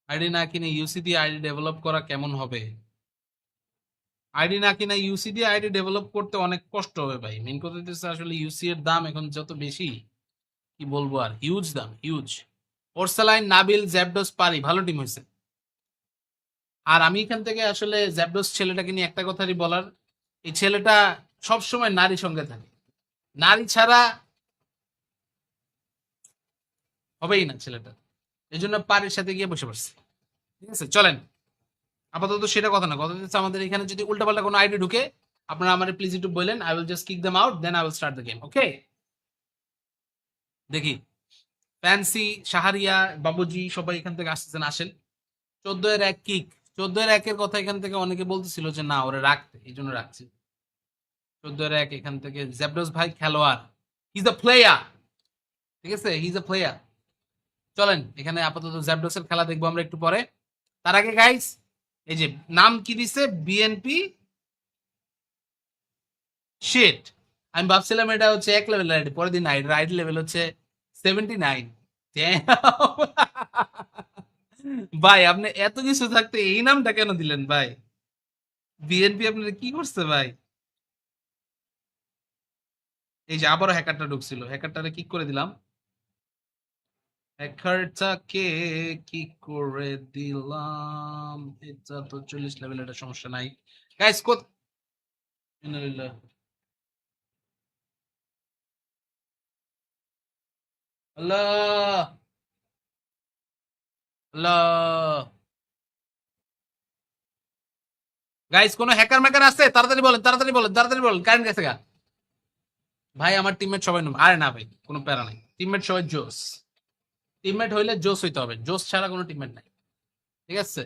আইডি না কিনে ইউসি দিয়ে আইডি ডেভেলপ করা কেমন হবে? আইডি না কিনা ইউসি দিয়ে আইডি ডেভেলপ করতে অনেক কষ্ট হবে ভাই। মেন কথা হচ্ছে আসলে ইউসি এর দাম এখন যত বেশি, কি বলবো আর, হিউজ দাম, হিউজ। ওরসালাইন, নাবিল, জ্যাবডস, পারি ভালো টিম হয়েছে। আর আমি এখান থেকে আসলে জ্যাবডস ছেলেটাকে নিয়ে একটা কথাই বলার, এই ছেলেটা সবসময় নারী সঙ্গে থাকে, নারী ছাড়া হবেই না ছেলেটা। এই জন্য পারির সাথে গিয়ে বসে পড়ছে। ঠিক আছে, চলেন। আপাতত সেটা কথা না, কথা হচ্ছে আমাদের এখানে যদি উল্টাপাল্টা কোনো আইডি ঢুকে আপনারা আমার প্লিজ একটু বললেন, I will just kick them out, then I will start the game. Okay, দেখি ফ্যান্সি, শাহরিয়া, বাবুজি সবাই এখান থেকে আসতেছেন, আসেন। 14-1 কিক, 14-1 কথা এখান থেকে অনেকে বলতেছিল যে না ওরে রাখতে, এই জন্য রাখছি। 14-1 এখান থেকে জেবরস ভাই খেলোয়াড়, হি ইজ আ প্লেয়ার, ঠিক আছে, হি ইজ আ প্লেয়ার। চলেন এখানে আপাতত জেবরসের খেলা দেখবো আমরা একটু পরে। তার আগে গাইস, এই যে নাম কি দিছে, বিএনপি শিট। আমি ভাবছিলাম এটা হচ্ছে 1 লেভেল আইডি, পরের দিন আইডি লেভেল হচ্ছে 79। ভাই আপনি এত কিছু থাকতে এই নামটা কেন দিলেন ভাই? বিএনপি আপনার কি করছে ভাই? এই যে আবারও হ্যাকারটা ঢুকছিল, হ্যাকারটারে কিক করে দিলাম। হ্যাকারটাকে কি করে দিলাম? এটা তো 40 লেভেল, এটা সমস্যা নাই। গাইস কত, ইন্নালিল্লাহ। আল্লাহ, আল্লাহ। গাইস কোন হ্যাকার ম্যাকার আছে? তাড়াতাড়ি বলেন, তাড়াতাড়ি বলেন, তাড়াতাড়ি বলেন। কারেন্ট গেছে গা। ভাই আমার টিমমেট সবাই আরে না ভাই, কোনো প্যারা নাই, টিমমেট সবাই জোস। টিমমেট হইলে জোস হইতে হবে, জোস ছাড়া কোনো টিমমেট নাই, ঠিক আছে?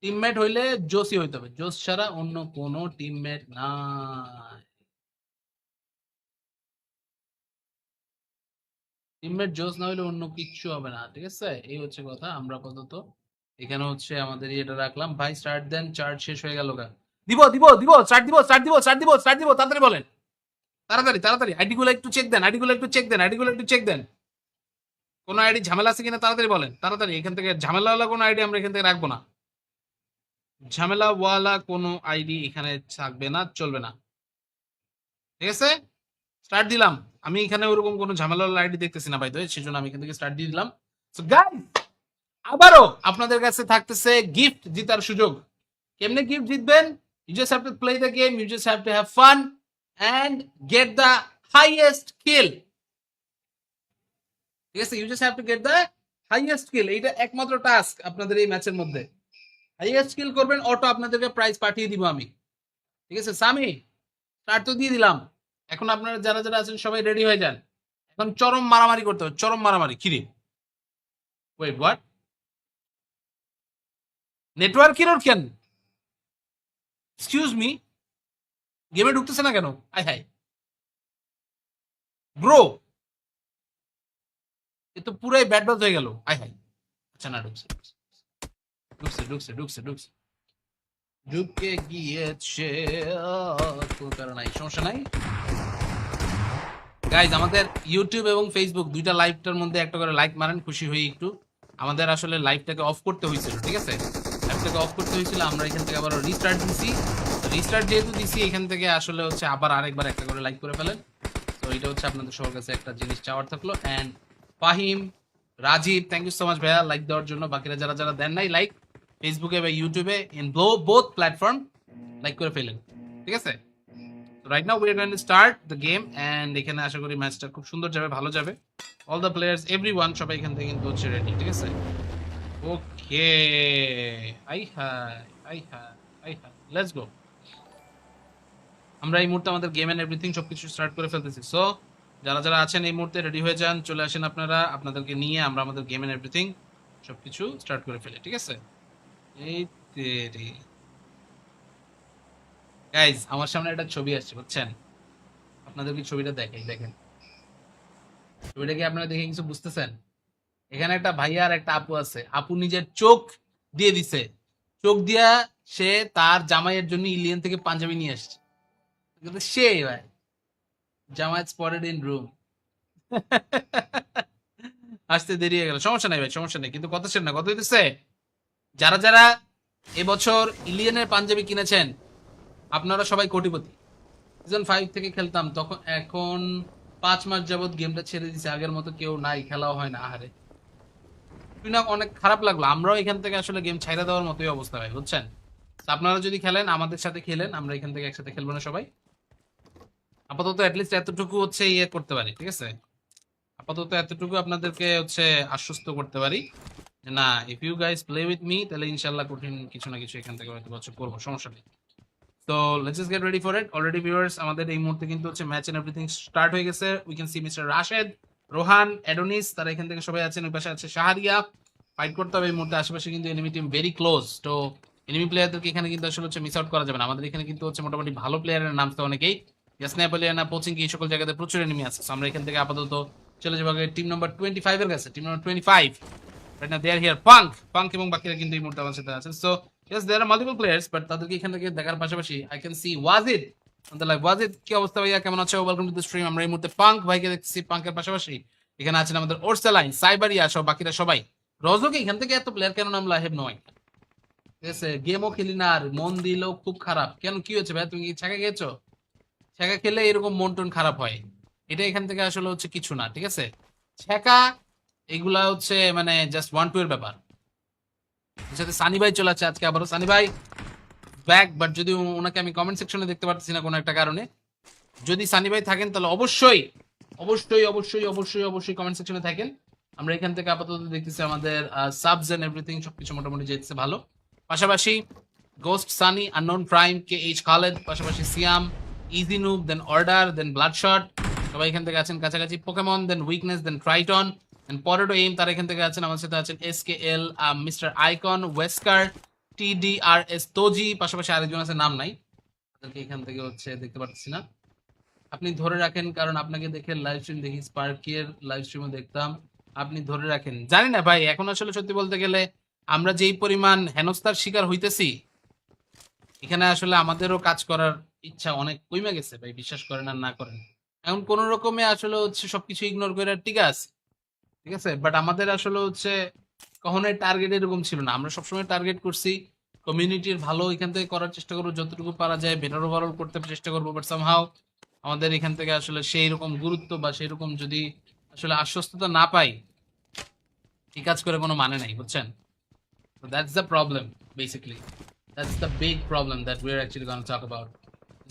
টিমমেট হইলে জোসই হইতে হবে, জোস ছাড়া অন্য কোনো টিমমেট নাই। টিমমেট জোস না হইলে অন্য কিচ্ছু হবে না, ঠিক আছে? এই হচ্ছে কথা। আমরা আপাতত এখানে হচ্ছে আমাদের এটা রাখলাম। ভাই স্টার্ট দেন, চার্জ শেষ হয়ে গেল গা। দিব দিব দিব, স্টার্ট দিব, স্টার্ট দিব, স্টার্ট দিব, স্টার্ট দিব, তাড়াতাড়ি বলেন, তাড়াতাড়ি তাড়াতাড়ি। আইডি গুলো একটু চেক দেন, আইডি গুলো একটু চেক দেন, আইডি গুলো একটু চেক দেন। কোনো আইডি ঝামেলা আছে কিনা তাড়াতাড়ি বলেন, তাড়াতাড়ি। এখান থেকে ঝামেলাওয়ালা কোনো আইডি আমরা এখান থেকে রাখবো না, ঝামেলাওয়ালা কোনো আইডি এখানে থাকবে না, চলবে না, ঠিক আছে? স্টার্ট দিলাম। আমি এখানে ওরকম কোনো ঝামেলাওয়ালা আইডি দেখতেছি না ভাই, তো সেজন্য আমি এখান থেকে স্টার্ট দিয়ে দিলাম। সো গাইস, আবারও আপনাদের কাছে থাকতেছে গিফট জিতার সুযোগ। কেমনে গিফট জিতবেন? You just have to play the game, you just have to have fun and get the highest kill, ঠিক আছে? You just have to get the highest kill, এইটা একমাত্র টাস্ক আপনাদের এই ম্যাচের মধ্যে। হাইয়েস্ট কিল করবেন, অটো আপনাদেরকে প্রাইজ পাঠিয়ে দিব আমি, ঠিক আছে? সামি, স্টার্ট তো দিয়ে দিলাম। এখন আপনারা যারা যারা আছেন সবাই রেডি হয়ে যান। এখন চরম মারামারি করতে হবে, চরম মারামারি। কিরে, ওয়েট হোয়াট? নেটওয়ার্ক এরর কেন? এক্সকিউজ মি, গেমে ঢুকতেছে না কেন? আই হাই ব্রো, এ তো পুরাই ব্যাড বাজ হয়ে গেল। আই হাই, আচ্ছা না, ঢুকছে ঢুকছে ঢুকছে ঢুকছে ঢুকছে, ঢুকে গিয়েছে। কোনো কারণ নাই, সমস্যা নাই। গাইজ আমাদের ইউটিউব এবং ফেসবুক দুইটা লাইভটার মধ্যে একটা করে লাইক মারেন, খুশি হই একটু। আমাদের আসলে লাইভটাকে অফ করতে হয়েছিল, ঠিক আছে? লাইভটাকে অফ করতে হয়েছিল, আমরা এখান থেকে আবার রিস্টার্ট দিছি। রিস্টার্ট যেহেতু দিছি, এখান থেকে আসলে হচ্ছে আবার আরেকবার একটা করে লাইক করে ফেলেন। তো এটা হচ্ছে আপনাদের সবার কাছে একটা জিনিস চাওয়ার থাকলো। And Fahim, Rajib, thank you so much ভাইয়া লাইক দেওয়ার জন্য। বাকিরা যারা যারা দেন নাই লাইক, ফেসবুকে বা ইউটিউবে, ইন বোথ প্ল্যাটফর্ম লাইক করে ফেলেন, ঠিক আছে? Right now we are going to start the game and এখানে আশা করি ম্যাচটা খুব সুন্দর যাবে, ভালো যাবে। অল দ্য প্লেয়ার্স, এভরিওয়ান, সবাই এখান থেকে কিন্তু হচ্ছে রেডি, ঠিক আছে? Okay, I hi, I hi, I hi, let's go. আমরা এই মুহূর্তে আমাদের গেম এন্ড এভরিথিং সবকিছু স্টার্ট করে ফেলতেছি। সো যারা যারা আছেন এই মুহূর্তে রেডি হয়ে যান, চলে আসেন আপনারা, আপনাদেরকে নিয়ে আমরা আমাদের গেম এন্ড এভরিথিং সবকিছু স্টার্ট করে ফেলি, ঠিক আছে? এই তেরি গাইজ আমার সামনে একটা ছবি আসছে বুঝছেন, আপনাদেরকে ছবিটা দেখাই, দেখেন ছবিটা কি আপনারা দেখে কিছু বুঝতেছেন? এখানে একটা ভাইয়া আর একটা আপু আছে, আপু নিজের চোখ দিয়ে দিছে, চোখ দিয়া সে তার জামাইয়ের জন্য ইলিয়ান থেকে পাঞ্জাবি নিয়ে আসছে, কিন্তু সে ভাই জামাই স্পটেড ইন রুম। আসতে দেরি হয়ে গেল, সমস্যা নাই ভাই, সমস্যা নেই, কিন্তু কথা শেষ না, কথা হইতেছে যারা যারা এবছর ইলিয়ানের পাঞ্জাবি কিনেছেন আপনারা সবাই কোটিপতি। সিজন 5 থেকে খেলতাম তখন, এখন 5 মাস যাবত গেমটা ছেড়ে দিছে, আগের মতো কেউ নাই, খেলাও হয় না। আহারে শুনে না অনেক খারাপ লাগলো, আমরাও এখান থেকে আসলে গেম ছাইড়া দেওয়ার মতোই অবস্থা ভাই বুঝছেন। তো আপনারা যদি খেলেন আমাদের সাথে খেলেন, আমরা এখান থেকে একসাথে খেলবো না সবাই? আপাতত অ্যাটলিস্ট এতটুকু হচ্ছে ইয়ে করতে পারি, ঠিক আছে? আপাতত এতটুকু আপনাদেরকে হচ্ছে আশ্বস্ত করতে পারি যে না, if you guys play with me তাহলে ইনশাল্লাহ কঠিন কিছু না কিছু এখান থেকে হয়তো বছর করবো, সমস্যা নেই। তো let's just get ready for it. Already viewers আমাদের এই মুহূর্তে কিন্তু হচ্ছে ম্যাচ এন্ড এভরিথিং স্টার্ট হয়ে গেছে। We can see mister Rashed, Rohan, Adonis, তারা এখান থেকে সবাই আছেন। ওই পাশে আছে শাহরিয়া। ফাইট করতে হবে এই মুহূর্তে, আশেপাশে কিন্তু এনিমি টিম ভেরি ক্লোজ। তো এনিমি প্লেয়ারদেরকে এখানে কিন্তু আসলে হচ্ছে মিস আউট করা যাবে না। আমাদের এখানে কিন্তু হচ্ছে মোটামুটি ভালো প্লেয়ারের নাম তো অনেকেই, ইয়াসনাপলিয়ানা, পোচিংকি, এই সকল জায়গাতে প্রচুর এনিমি আছে। So আমরা এখান থেকে আপাতত চলে যাবো টিম নাম্বার 25 এর কাছে। Team number 25 right now they are here. Punk এবং বাকিরা কিন্তু এই মুহূর্তে আমার সাথে আছেন। So yes there are multiple players, but তাদেরকে এখান থেকে দেখার পাশাপাশি I can see Wajid on the live. Wajid, কি অবস্থা ভাইয়া, কেমন আছো? Welcome to the stream. আমরা এই মুহূর্তে পাঙ্ক ভাইকে দেখছি, পাঙ্কের পাশাপাশি এখানে আছেন আমাদের ওরসালাইন, সাইবারিয়া সহ বাকিরা সবাই। রজকে এখান থেকে এত প্লেয়ার কেন নামলো, আই হ্যাভ নো আইডিয়া। ঠিক আছে, গেমও খেলি না আর মন দিলেও খুব খারাপ। কেন, কি হচ্ছে ভাই? তুমি কি ছাকা খেয়েছো? ছ্যাঁকা খেলে এরকম মন টন খারাপ হয়, এটা এখান থেকে আসলে হচ্ছে কিছু না, ঠিক আছে? ছ্যাঁকা এগুলা হচ্ছে মানে জাস্ট ওয়ান টু এর ব্যাপার। এর সাথে সানি ভাই চলে আসছে আজকে আবারও, সানি ভাই ব্যাক, বাট যদি ওনাকে আমি কমেন্ট সেকশনে দেখতে পারতেছি না কোনো একটা কারণে। যদি সানি ভাই থাকেন তাহলে অবশ্যই অবশ্যই অবশ্যই অবশ্যই অবশ্যই কমেন্ট সেকশনে থাকেন। আমরা এখান থেকে আপাতত দেখতেছি আমাদের সাবস এন্ড এভরিথিং সবকিছু মোটামুটি যেতেছে ভালো। পাশাপাশি ghost, Sunny, unknown prime, K H Khaled, পাশাপাশি সিয়াম, ইজি নুব, দেন অর্ডার, দেন ব্লাডশট, সবাই এখান থেকে আছেন কাছাকাছি। পোকেমন, দেন উইকনেস, দেন ট্রাইটন, দেন পরেটো এইম, তারা এখান থেকে আছেন। আমার সাথে আছেন এস কে এল, মিস্টার আইকন, ওয়েস্কার, TDRS তোজি, পাশাপাশি আরেকজন আছে নাম নাই, তাদেরকে এখান থেকে হচ্ছে দেখতে পাচ্ছি না। আপনি ধরে রাখেন, কারণ আপনাকে দেখে লাইভ স্ট্রিম দেখি, স্পার্কের লাইভ স্ট্রিমও দেখতাম, আপনি ধরে রাখেন। জানি না ভাই, এখন আসলে সত্যি বলতে গেলে আমরা যেই পরিমাণ হেনস্থার শিকার হইতেছি, এখানে আসলে আমাদেরও কাজ করার ইচ্ছা অনেক কমে গেছে ভাই, বিশ্বাস করেন আর না করেন। এখন কোন রকমে আসলে হচ্ছে সবকিছু ইগনোর করে ঠিক আছে, ঠিক আছে, বাট আমাদের আসলে হচ্ছে কখনোই টার্গেট এরকম ছিল না। আমরা সবসময় টার্গেট করছি কমিউনিটির ভালো, এখান থেকে করার চেষ্টা করবো, যতটুকু পারা যায় বেটার ওভারঅল করতে চেষ্টা করবো। বাট সামহাও আমাদের এখান থেকে আসলে সেই রকম গুরুত্ব বা সেই রকম যদি আসলে আশ্বস্ততা না পাই, এই কাজ করে কোনো মানে নাই বুঝছেন। So that's the problem basically. That's the big problem that we're actually going to talk about.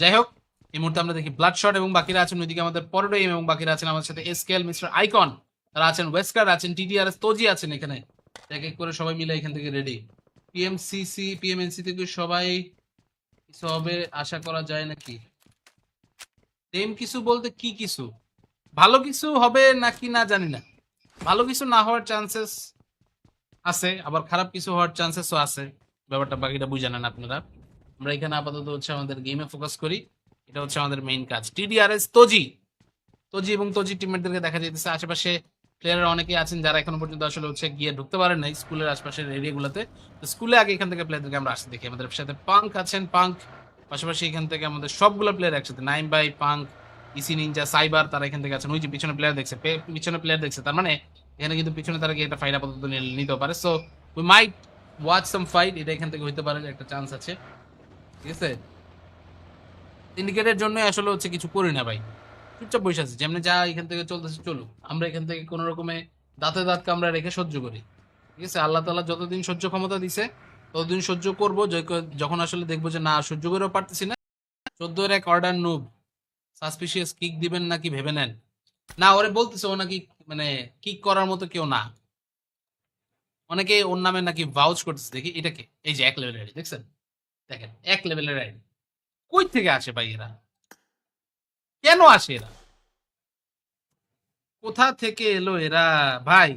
যাই হোক, এই মুহূর্তে আমরা দেখি ব্লাডশট এবং বাকিরা আছেন ওইদিকে, আমাদের পরোডেম এবং বাকিরা আছেন আমাদের সাথে, এসকেল, মিস্টার আইকন, তারা আছেন, ওয়েস্কার আছেন, TTRS তোজি আছেন এখানে। এক এক করে সবাই মিলে এখান থেকে রেডি। PMNC থেকে সবাই কিছু হবে আশা করা যায় নাকি? সেম কিছু বলতে কি কিছু? ভালো কিছু হবে নাকি না জানি না। ভালো কিছু না হওয়ার চান্সেস আছে, আবার খারাপ কিছু হওয়ার চান্সেসও আছে। ব্যাপারটা বাকিটা বুঝে নেন আপনারা। আমরা এখানে আপাতত হচ্ছে আমাদের গেমে ফোকাস করি, এটা হচ্ছে আমাদের মেইন কাজ। TDRS তোজি, তোজি এবং তোজি টিমমেটদেরকে দেখা যাইতেছে। আশেপাশে প্লেয়াররা অনেকেই আছেন যারা এখনো পর্যন্ত আসলে হচ্ছে গিয়ে ঢুকতে পারেন নাই স্কুলের আশপাশের এরিয়াগুলোতে। তো স্কুলে আগে এখান থেকে প্লেয়ারদেরকে আমরা আসতে দেখি। আমাদের সাথে পাঙ্ক আছেন, পাঙ্ক, পাশাপাশি এখান থেকে আমাদের সবগুলো প্লেয়ার একসাথে, নাইম বাই, পাঙ্ক, ইসি নিনজা, সাইবার, তারা এখান থেকে আছেন। ওই যে পিছনে প্লেয়ার দেখছে, পিছনে প্লেয়ার দেখছে, তার মানে এখানে কিন্তু পিছনে তারা গিয়ে একটা ফাইট আপাতত নিতে পারে। So we might watch some fight, এটা এখান থেকে হইতে পারে, একটা চান্স আছে, ঠিক আছে। সিন্ডিকেটের জন্য আসলে হচ্ছে কিছু করি না ভাই, চুপচাপ বসে আছে, যেমনি যা এখান থেকে চলতেছে চলুক। আমরা এখান থেকে কোন রকমে দাঁতে দাঁত কামড়া রেখে সহ্য করি, ঠিক আছে। আল্লাহ তাআলা যতদিন সহ্য ক্ষমতা দিছে ততদিন সহ্য করব। যখন আসলে দেখবো যে না সহ্য করেও পারতেছি না, 14 এর এক অর্ডার নুব, সাসপিশিয়াস কিক দিবেন নাকি ভেবে নেন। না, ওরে বলতেছে ও নাকি মানে কিক করার মতো কেউ না, অনেকে ওর নামে নাকি ভাউচ করতেছে। দেখি এটাকে, এই যে এক লেভেলের আইডি দেখছেন, দেখেন এক লেভেলের আইডি, কই থেকে আসে ভাই এরা, কেন আসে এরা, কোথা থেকে এলো এরা ভাই?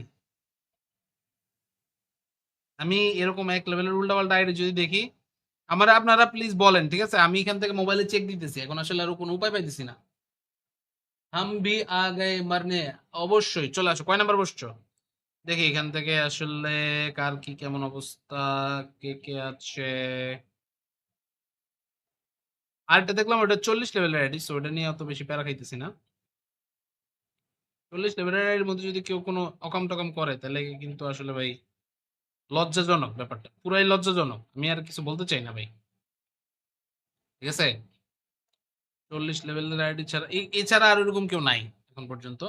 আমি এরকম এক লেভেলের উল্টাপাল্টা আইডি যদি দেখি আমার আপনারা প্লিজ বলেন, ঠিক আছে? আমি এখান থেকে মোবাইলে চেক দিতেছি, এখন আসলে আরো কোনো উপায় পাইতেছি না। হাম ভি আ গায়ে মারনে, অবশ্যই চলে আসো। কয় নাম্বার বসছো দেখি এখান থেকে আসলে কার কি কেমন অবস্থা, কে কে আছে। আরেকটা দেখলাম ওটা 40 লেভেলের আইডি, সো ওটা নিয়ে অত বেশি প্যারা খাইতেছি না। 40 লেভেলের আইডির মধ্যে যদি কেউ কোনো অকাম টকাম করে তাহলে কিন্তু আসলে ভাই লজ্জাজনক ব্যাপারটা, পুরাই লজ্জাজনক। আমি আর কিছু বলতে চাই না ভাই, ঠিক আছে? 40 লেভেলের আইডি ছাড়া এছাড়া আর এরকম কেউ নাই এখন পর্যন্ত।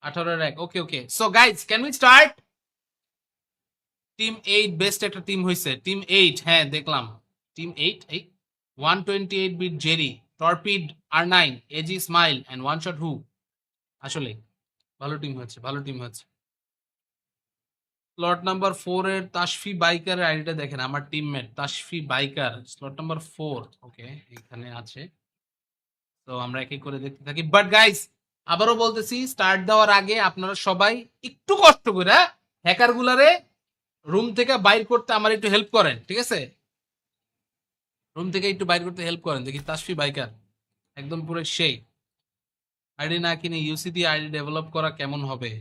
18 এর 1, okay okay. So guys can we start? Team 8 best একটা টিম হইছে। টিম 8, হ্যাঁ দেখলাম। টিম 8 এই 128 beat Jerry, Torpid R9, AG smile and one shot হু। আসলে ভালো টিম হচ্ছে, ভালো টিম হচ্ছে। স্লট নাম্বার 4 এর তাশফি বাইকারের আইডিটা দেখেন, আমার teammate Tashfi biker, slot number 4, ওকে এখানে আছে। তো আমরা এক এক করে দেখতে থাকি। বাট গাইস আবারও বলতেছি, স্টার্ট দেওয়ার আগে আপনারা সবাই একটু কষ্ট করে হ্যাকার গুলারে রুম থেকে বাইর করতে আমার একটু হেল্প করেন, ঠিক আছে? রুম থেকে একটু বাইর করতে হেল্প করেন। দেখি তাশফি বাইকার একদম পুরো সেই। আইডি না কিনে ইউসি দিয়ে আইডি ডেভেলপ করা কেমন হবে?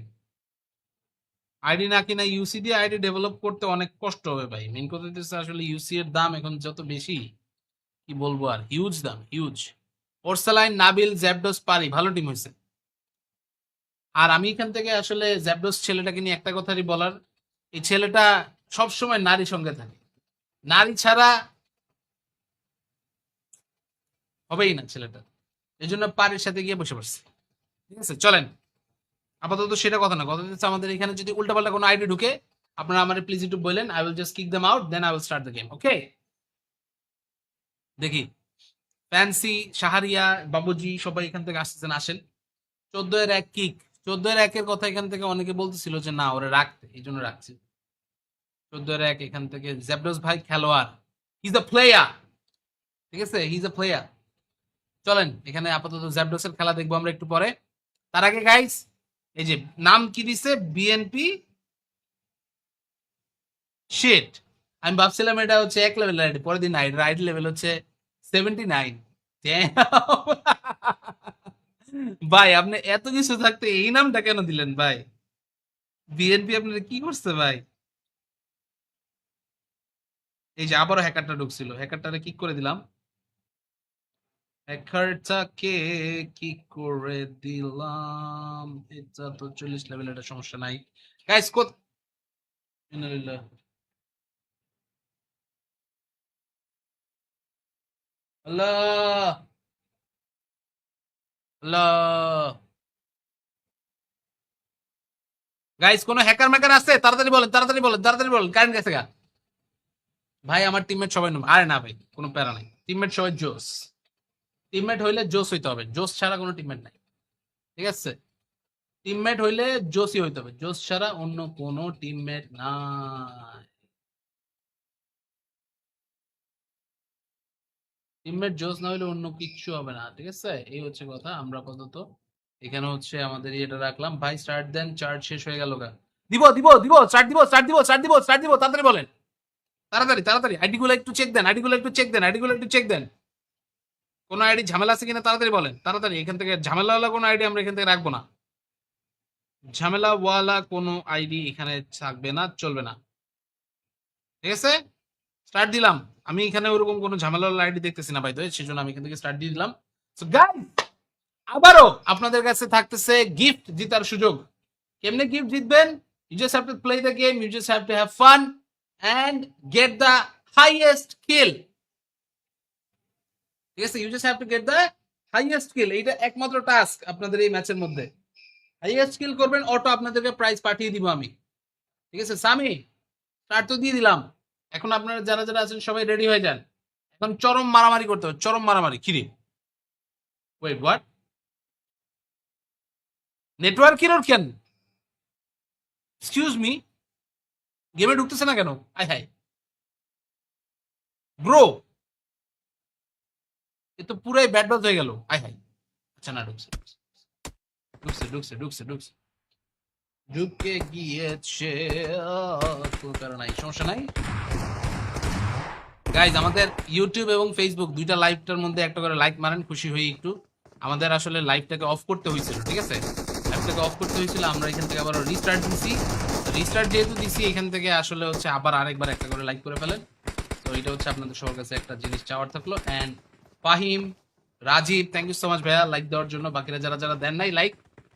আইডি না কিনা ইউসি দিয়ে আইডি ডেভেলপ করতে অনেক কষ্ট হবে ভাই। মেন কথা হচ্ছে আসলে ইউসি এর দাম এখন যত বেশি, কি বলবো আর, হিউজ দাম, হিউজ। ওরসালাইন, নাবিল, জ্যাবডস, পারি ভালো টিম হয়েছে। আর আমি এখান থেকে আসলে জ্যাবডস ছেলেটাকে নিয়ে একটা কথাই বলার, এই ছেলেটা সবসময় নারী সঙ্গে থাকে, নারী ছাড়া হবেই না ছেলেটা। এই জন্য পারির সাথে গিয়ে বসে পড়ছে, ঠিক আছে? চলেন, আপাতত সেটা কথা না, কথা হচ্ছে আমাদের এখানে যদি উল্টাপাল্টা কোনো আইডি ঢুকে আপনারা আমার প্লিজ একটু বলেন, I will just kick them out, then I will start the game, okay? দেখি ফ্যান্সি, শাহরিয়া, বাবুজি সবাই এখান থেকে আসতেছেন, আসেন। 14 এর 1 কিক, 14 এর 1 এর কথা এখান থেকে অনেকে বলতেছিল যে না ওরা রাখতে, এই জন্য রাখছি। 14 এর 1 এখান থেকে জ্যাবডস ভাই খেলোয়াড়, হি ইজ আ প্লেয়ার, ঠিক আছে? He is a player. চলেন এখানে আপাতত জ্যাবডস এর খেলা দেখবো আমরা একটু পরে। তার আগে গাইস, এই যে নাম কি দিছে, বিএনপি শিট। আমি ভাবছিলাম এটা হচ্ছে 1 লেভেলের আইডি, পরের দিন আইডি লেভেল হচ্ছে 79। ভাই আপনি এত কিছু থাকতে এই নামটা কেন দিলেন ভাই? বিএনপি আপনার কি করছে ভাই? এই যে আবারও হ্যাকারটা ঢুকছিল, হ্যাকারটারে কিক করে দিলাম। হ্যাকারটাকে কিক করে দিলাম। এটা তো 40 লেভেল, এটা সমস্যা নাই। গাইস কত ইন্নালিল্লাহ। আল্লাহ আল্লাহ। গাইস কোন হ্যাকার ম্যাকার আছে? তাড়াতাড়ি বলেন, তাড়াতাড়ি বলেন, তাড়াতাড়ি বলেন। কারেন্ট গেছে গা ভাই। আমার টিমমেট সবাই আরে না ভাই, কোনো প্যারা নাই, টিমমেট সবাই জোস। টিমমেট হইলে জোস হইতে হবে, জোস ছাড়া কোনো টিমমেট নাই, ঠিক আছে? টিমমেট হইলে জোসই হইতে হবে, জোস ছাড়া অন্য কোনো টিমমেট নাই। টিমমেট জোস না হইলে অন্য কিচ্ছু হবে না, ঠিক আছে? এই হচ্ছে কথা। আমরা আপাতত এখানে হচ্ছে আমাদের এটা রাখলাম। ভাই স্টার্ট দেন, চার্জ শেষ হয়ে গেল গা। দিব দিব দিব, স্টার্ট দিব, স্টার্ট দিব, স্টার্ট দিব, স্টার্ট দিব, তাড়াতাড়ি বলেন, তাড়াতাড়ি তাড়াতাড়ি। আইডি গুলো একটু চেক দেন, আইডি গুলো একটু চেক দেন, আইডি গুলো একটু চেক দেন। কোনো আইডি ঝামেলা আছে কিনা তাড়াতাড়ি বলেন, তাড়াতাড়ি। এখান থেকে ঝামেলাওয়ালা কোনো আইডি আমরা এখান থেকে রাখবো না, ঝামেলাওয়ালা কোনো আইডি এখানে থাকবে না, চলবে না, ঠিক আছে? স্টার্ট দিলাম। আমি এখানে ওরকম কোনো ঝামেলাওয়ালা আইডি দেখতেছি না ভাই, তো সেজন্য আমি এখান থেকে স্টার্ট দিয়ে দিলাম। সো গাইস আবারও আপনাদের কাছে থাকতেছে গিফট জিতার সুযোগ। কেমনে গিফট জিতবেন? You just have to play the game, you just have to have fun and get the highest kill, ঠিক আছে? You just have to get the highest kill. এইটা একমাত্র টাস্ক আপনাদের এই ম্যাচের মধ্যে। হাইয়েস্ট কিল করবেন, অটো আপনাদেরকে প্রাইজ পাঠিয়ে দিব আমি, ঠিক আছে? সামি স্টার্ট তো দিয়ে দিলাম। এখন আপনারা যারা যারা আছেন সবাই রেডি হয়ে যান। এখন চরম মারামারি করতে হবে, চরম মারামারি। কিরে ওয়েট হোয়াট? নেটওয়ার্ক এরর কেন? এক্সকিউজ মি, গেমে ঢুকতেছে না কেন? আই হাই ব্রো, এ তো পুরাই ব্যাড বাজ হয়ে গেল। আই হাই। আচ্ছা না, ঢুকছে ঢুকছে ঢুকছে ঢুকছে ঢুকছে, ঢুকে গিয়েছে। কোনো কারণ নাই, সমস্যা নাই। গাইজ আমাদের ইউটিউব এবং ফেসবুক দুইটা লাইভটার মধ্যে একটা করে লাইক মারেন, খুশি হই একটু। আমাদের আসলে লাইভটাকে অফ করতে হয়েছিল, ঠিক আছে, লাইভটাকে অফ করতে হয়েছিল, আমরা এখান থেকে আবার রিস্টার্ট দিছি। রিস্টার্ট যেহেতু দিছি এখান থেকে আসলে হচ্ছে আবার আরেকবার একটা করে লাইক করে ফেলেন। তো এটা হচ্ছে আপনাদের সবার কাছে একটা জিনিস চাওয়ার থাকলো। And Fahim, Rajib, thank you so much ভাইয়া লাইক দেওয়ার জন্য। বাকিরা যারা যারা দেন নাই লাইক,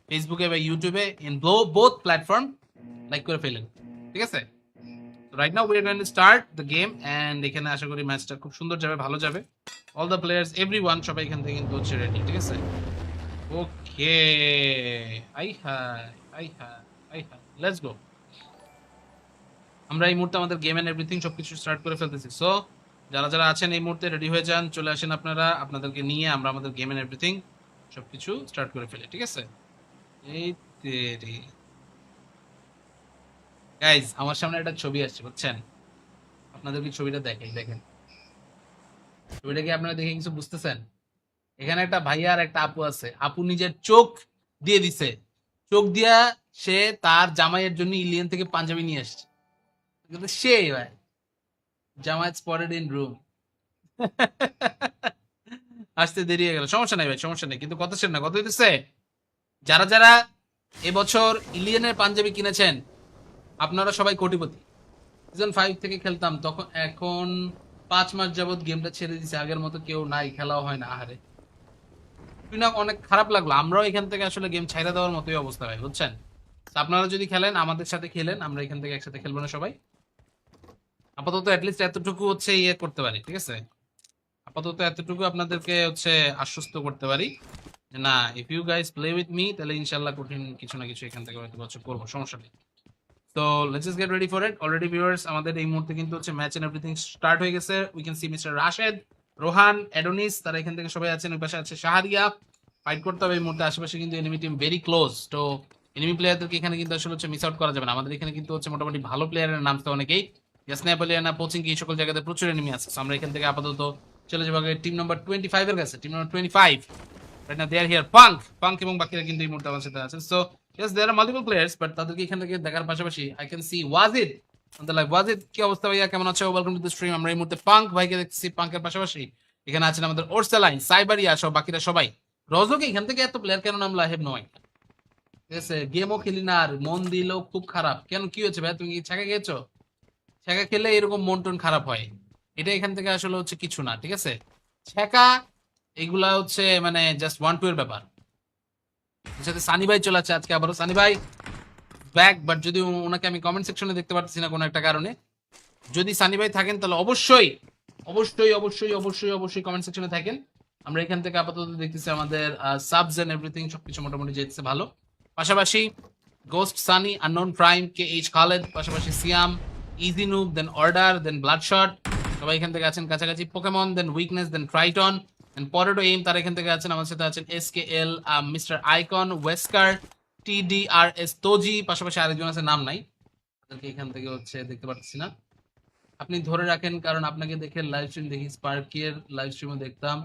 ফেসবুকে বা ইউটিউবে ইন বোথ প্ল্যাটফর্ম লাইক করে ফেলেন, ঠিক আছে। Right now we are going to start the game and এখানে আশা করি ম্যাচটা খুব সুন্দর যাবে, ভালো যাবে। অল দ্য প্লেয়ার্স এভরিওয়ান সবাই এখান থেকে কিন্তু হচ্ছে রেডি, ঠিক আছে। Okay, I hi I hi I hi, let's go. আমরা এই মুহূর্তে আমাদের গেম এন্ড এভরিথিং সবকিছু স্টার্ট করে ফেলতেছি। সো যারা যারা আছেন এই মুহূর্তে রেডি হয়ে যান, চলে আসেন আপনারা, আপনাদেরকে নিয়ে আমরা আমাদের গেম এন্ড এভরিথিং সবকিছু স্টার্ট করে ফেলি, ঠিক আছে। এই তেরি গাইজ, আমার সামনে একটা ছবি আসছে বুঝছেন, আপনাদেরকে ছবিটা দেখাই, দেখেন ছবিটা কি আপনারা দেখে কিছু বুঝতেছেন? এখানে একটা ভাইয়া আর একটা আপু আছে, আপু নিজের চোখ দিয়ে দিছে, চোখ দিয়া সে তার জামাইয়ের জন্য ইলিয়ান থেকে পাঞ্জাবি নিয়ে আসছে। কিন্তু সে ভাই জামাই স্পটেড ইন রুম। আসতে দেরি হয়ে গেল, সমস্যা নাই ভাই, সমস্যা নেই, কিন্তু কথা শেষ না, কথা হইতেছে যারা যারা এবছর ইলিয়ানের পাঞ্জাবি কিনেছেন আপনারা সবাই কোটিপতি। সিজন 5 থেকে খেলতাম তখন, এখন 5 মাস যাবত গেমটা ছেড়ে দিছে, আগের মতো কেউ নাই, খেলাও হয় না। আহারে শুনে না অনেক খারাপ লাগলো, আমরাও এখান থেকে আসলে গেম ছাইড়া দেওয়ার মতোই অবস্থা ভাই, বুঝছেন। তো আপনারা যদি খেলেন আমাদের সাথে খেলেন, আমরা এখান থেকে একসাথে খেলবো না সবাই। আপাতত অ্যাটলিস্ট এতটুকু হচ্ছে ইয়ে করতে পারি, ঠিক আছে, আপাতত এতটুকু আপনাদেরকে হচ্ছে আশ্বস্ত করতে পারি যে না, if you guys play with me তাহলে ইনশাল্লাহ কঠিন কিছু না কিছু এখান থেকে হয়তো বছর করবো, সমস্যা নেই। তো let's just get ready for it. Already viewers আমাদের এই মুহূর্তে কিন্তু হচ্ছে ম্যাচ এন্ড এভরিথিং স্টার্ট হয়ে গেছে। We can see mister Rashed, Rohan, Adonis, তারা এখান থেকে সবাই আছেন। ওই পাশে আছে শাহরিয়া, ফাইট করতে হবে এই মুহূর্তে। আশেপাশে কিন্তু এনিমি টিম ভেরি ক্লোজ, তো এনিমি প্লেয়ারদেরকে এখানে কিন্তু আসলে হচ্ছে মিস আউট করা যাবে না। আমাদের এখানে কিন্তু হচ্ছে মোটামুটি ভালো প্লেয়ারের নাম তো অনেকেই, স্ন্যাপলিয়ানা, পোচিংকি, এই সকল জায়গাতে প্রচুর এনিমি আছে। So আমরা এখান থেকে আপাতত চলে যাবো টিম নাম্বার 25 এর কাছে। Team number 25 right now they are here. Punk এবং বাকিরা কিন্তু এই মুহূর্তে আমার সাথে আছেন। So yes there are multiple players, but তাদেরকে এখান থেকে দেখার পাশাপাশি I can see Wajid on the live। Wajid, কি অবস্থা ভাইয়া, কেমন আছো? Welcome to the stream. আমরা এই মুহূর্তে পাঙ্ক ভাইকে দেখছি, পাঙ্কের পাশাপাশি এখানে আছেন আমাদের ওরসালাইন, সাইবারিয়া সহ বাকিরা সবাই। রজকে এখান থেকে এত প্লেয়ার কেন নামলা, হেভ নো আইডিয়া, ঠিক আছে। গেমও খেলি না আর মন দিলেও খুব খারাপ। কেন, কি হয়েছে ভাই, তুমি কি ছাকা খেয়েছো? ছ্যাঁকা খেলে এরকম মন টন খারাপ হয়, এটা এখান থেকে আসলে হচ্ছে কিছু না, ঠিক আছে। ছ্যাঁকা এগুলা হচ্ছে মানে জাস্ট 1-2 এর ব্যাপার। সাথে সানি ভাই চলে আসছে আজকে আবারও, সানি ভাই ব্যাক, বাট যদি ওনাকে আমি কমেন্ট সেকশনে দেখতে পাচ্ছি না কোনো একটা কারণে। যদি সানি ভাই থাকেন তাহলে অবশ্যই অবশ্যই অবশ্যই অবশ্যই অবশ্যই কমেন্ট সেকশনে থাকেন। আমরা এখান থেকে আপাতত দেখতেছি আমাদের সাবস এন্ড এভরিথিং সবকিছু মোটামুটি যেতেছে ভালো। পাশাপাশি ghost, Sunny, unknown prime, K H Khaled, পাশাপাশি সিয়াম, ইজি নুব, দেন অর্ডার, দেন ব্লাডশট, সবাই এখান থেকে আছেন কাছাকাছি। পোকেমন, দেন উইকনেস, দেন ট্রাইটন, দেন পরেটো এইম, তারা এখান থেকে আছেন। আমার সাথে আছেন এসকেএল, মিস্টার আইকন, ওয়েস্কার, টিডিআরএস তোজি, পাশাপাশি আরেকজন আছে নাম নাই, তাদেরকে এখান থেকে হচ্ছে দেখতে পাচ্ছি না। আপনি ধরে রাখেন, কারণ আপনাকে দেখে লাইভ স্ট্রিম দেখি, স্পার্কের লাইভ স্ট্রিমও দেখতাম,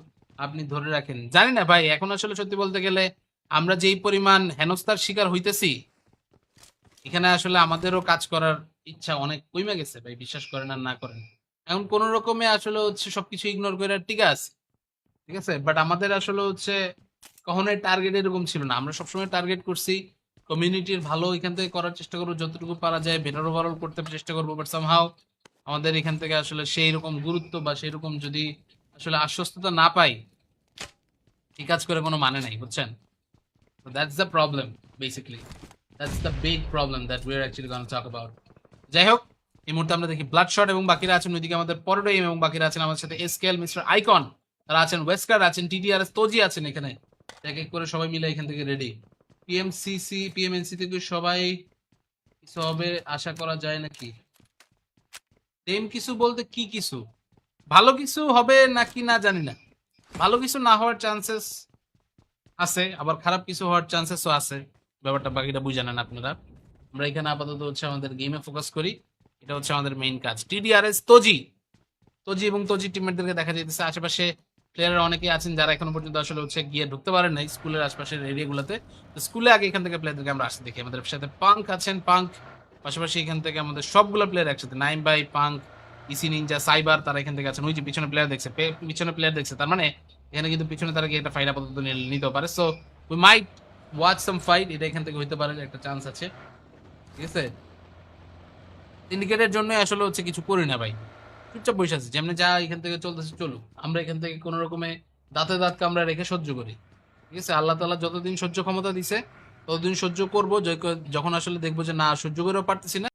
আপনি ধরে রাখেন। জানি না ভাই, এখন আসলে সত্যি বলতে গেলে আমরা যেই পরিমাণ হেনস্থার শিকার হইতেছি, এখানে আসলে আমাদেরও কাজ করার ইচ্ছা অনেক কমে গেছে ভাই, বিশ্বাস করেন আর না করেন। এখন কোন রকমে আসলে হচ্ছে সবকিছু ইগনোর করে ঠিক আছে, ঠিক আছে, বাট আমাদের আসলে হচ্ছে কখনোই টার্গেট এরকম ছিল না। আমরা সবসময় টার্গেট করছি কমিউনিটির ভালো এখান থেকে করার চেষ্টা করবো, যতটুকু পারা যায় বেটার ওভারঅল করতে চেষ্টা করবো। বাট সামহাও আমাদের এখান থেকে আসলে সেই রকম গুরুত্ব বা সেই রকম যদি আসলে আশ্বস্ততা না পাই, এই কাজ করে কোনো মানে নাই, বুঝছেন। That's the problem basically, that's the big problem that we are actually gonna talk about. যাই হোক, এই মুহূর্তে আমরা দেখি ব্লাডশট এবং বাকিরা আছেন ওইদিকে, আমাদের পরেটো এম এবং বাকিরা আছেন আমার সাথে, এসকেএল, মিস্টার আইকন, তারা আছেন, ওয়েস্কার আছেন, টিডিআরএস তোজি আছেন এখানে। এক এক করে সবাই মিলে এখান থেকে রেডি। পিএমএনসি থেকে সবাই কিছু হবে আশা করা যায় নাকি? সেম কিছু বলতে কি কিছু ভালো কিছু হবে নাকি না জানি না। ভালো কিছু না হওয়ার চান্সেস আছে, আবার খারাপ কিছু হওয়ার চান্সেসও আছে, ব্যাপারটা বাকিটা বুঝে নেন আপনারা। আমরা এখানে আপাতত হচ্ছে আমাদের গেমে ফোকাস করি, এটা হচ্ছে আমাদের মেইন কাজ। টিডিআরএস তোজি, তোজি এবং তোজি টিমমেটদেরকে দেখা যাইতেছে। আশেপাশে প্লেয়াররা অনেকেই আছেন যারা এখনো পর্যন্ত আসলে হচ্ছে গিয়ে ঢুকতে পারেন নাই স্কুলের আশপাশের এরিয়াগুলোতে। তো স্কুলে আগে এখান থেকে প্লেয়ারদেরকে আমরা আসতে দেখি। আমাদের সাথে পাঙ্ক আছেন, পাঙ্ক, পাশাপাশি এখান থেকে আমাদের সবগুলো প্লেয়ার একসাথে, নাইম ভাই, পাঙ্ক, ইসি নিনজা সাইবার তারা এখান থেকে আছেন, ওই যে পিছনে প্লেয়ার দেখছে, পিছনে প্লেয়ার দেখছে, তার মানে এখানে কিন্তু পিছনে তারা কি একটা ফাইট আপাতত নিতেও পারে। So we might watch some fight, এটা এখান থেকে হইতে পারে, একটা চান্স আছে। ঠিক আছে, সিন্ডিকেটের জন্য আসলে হচ্ছে কিছু করি না ভাই, চুপচাপ বসে আছে, যেমনি যা এখান থেকে চলতেছে চলুক, আমরা এখান থেকে কোনো রকমে দাঁতে দাঁত কামড়া রেখে সহ্য করি। ঠিক আছে, আল্লাহ তাআলা যতদিন সহ্য ক্ষমতা দিছে ততদিন সহ্য করবো, যখন আসলে দেখবো যে না সহ্য করেও পারতেছি না,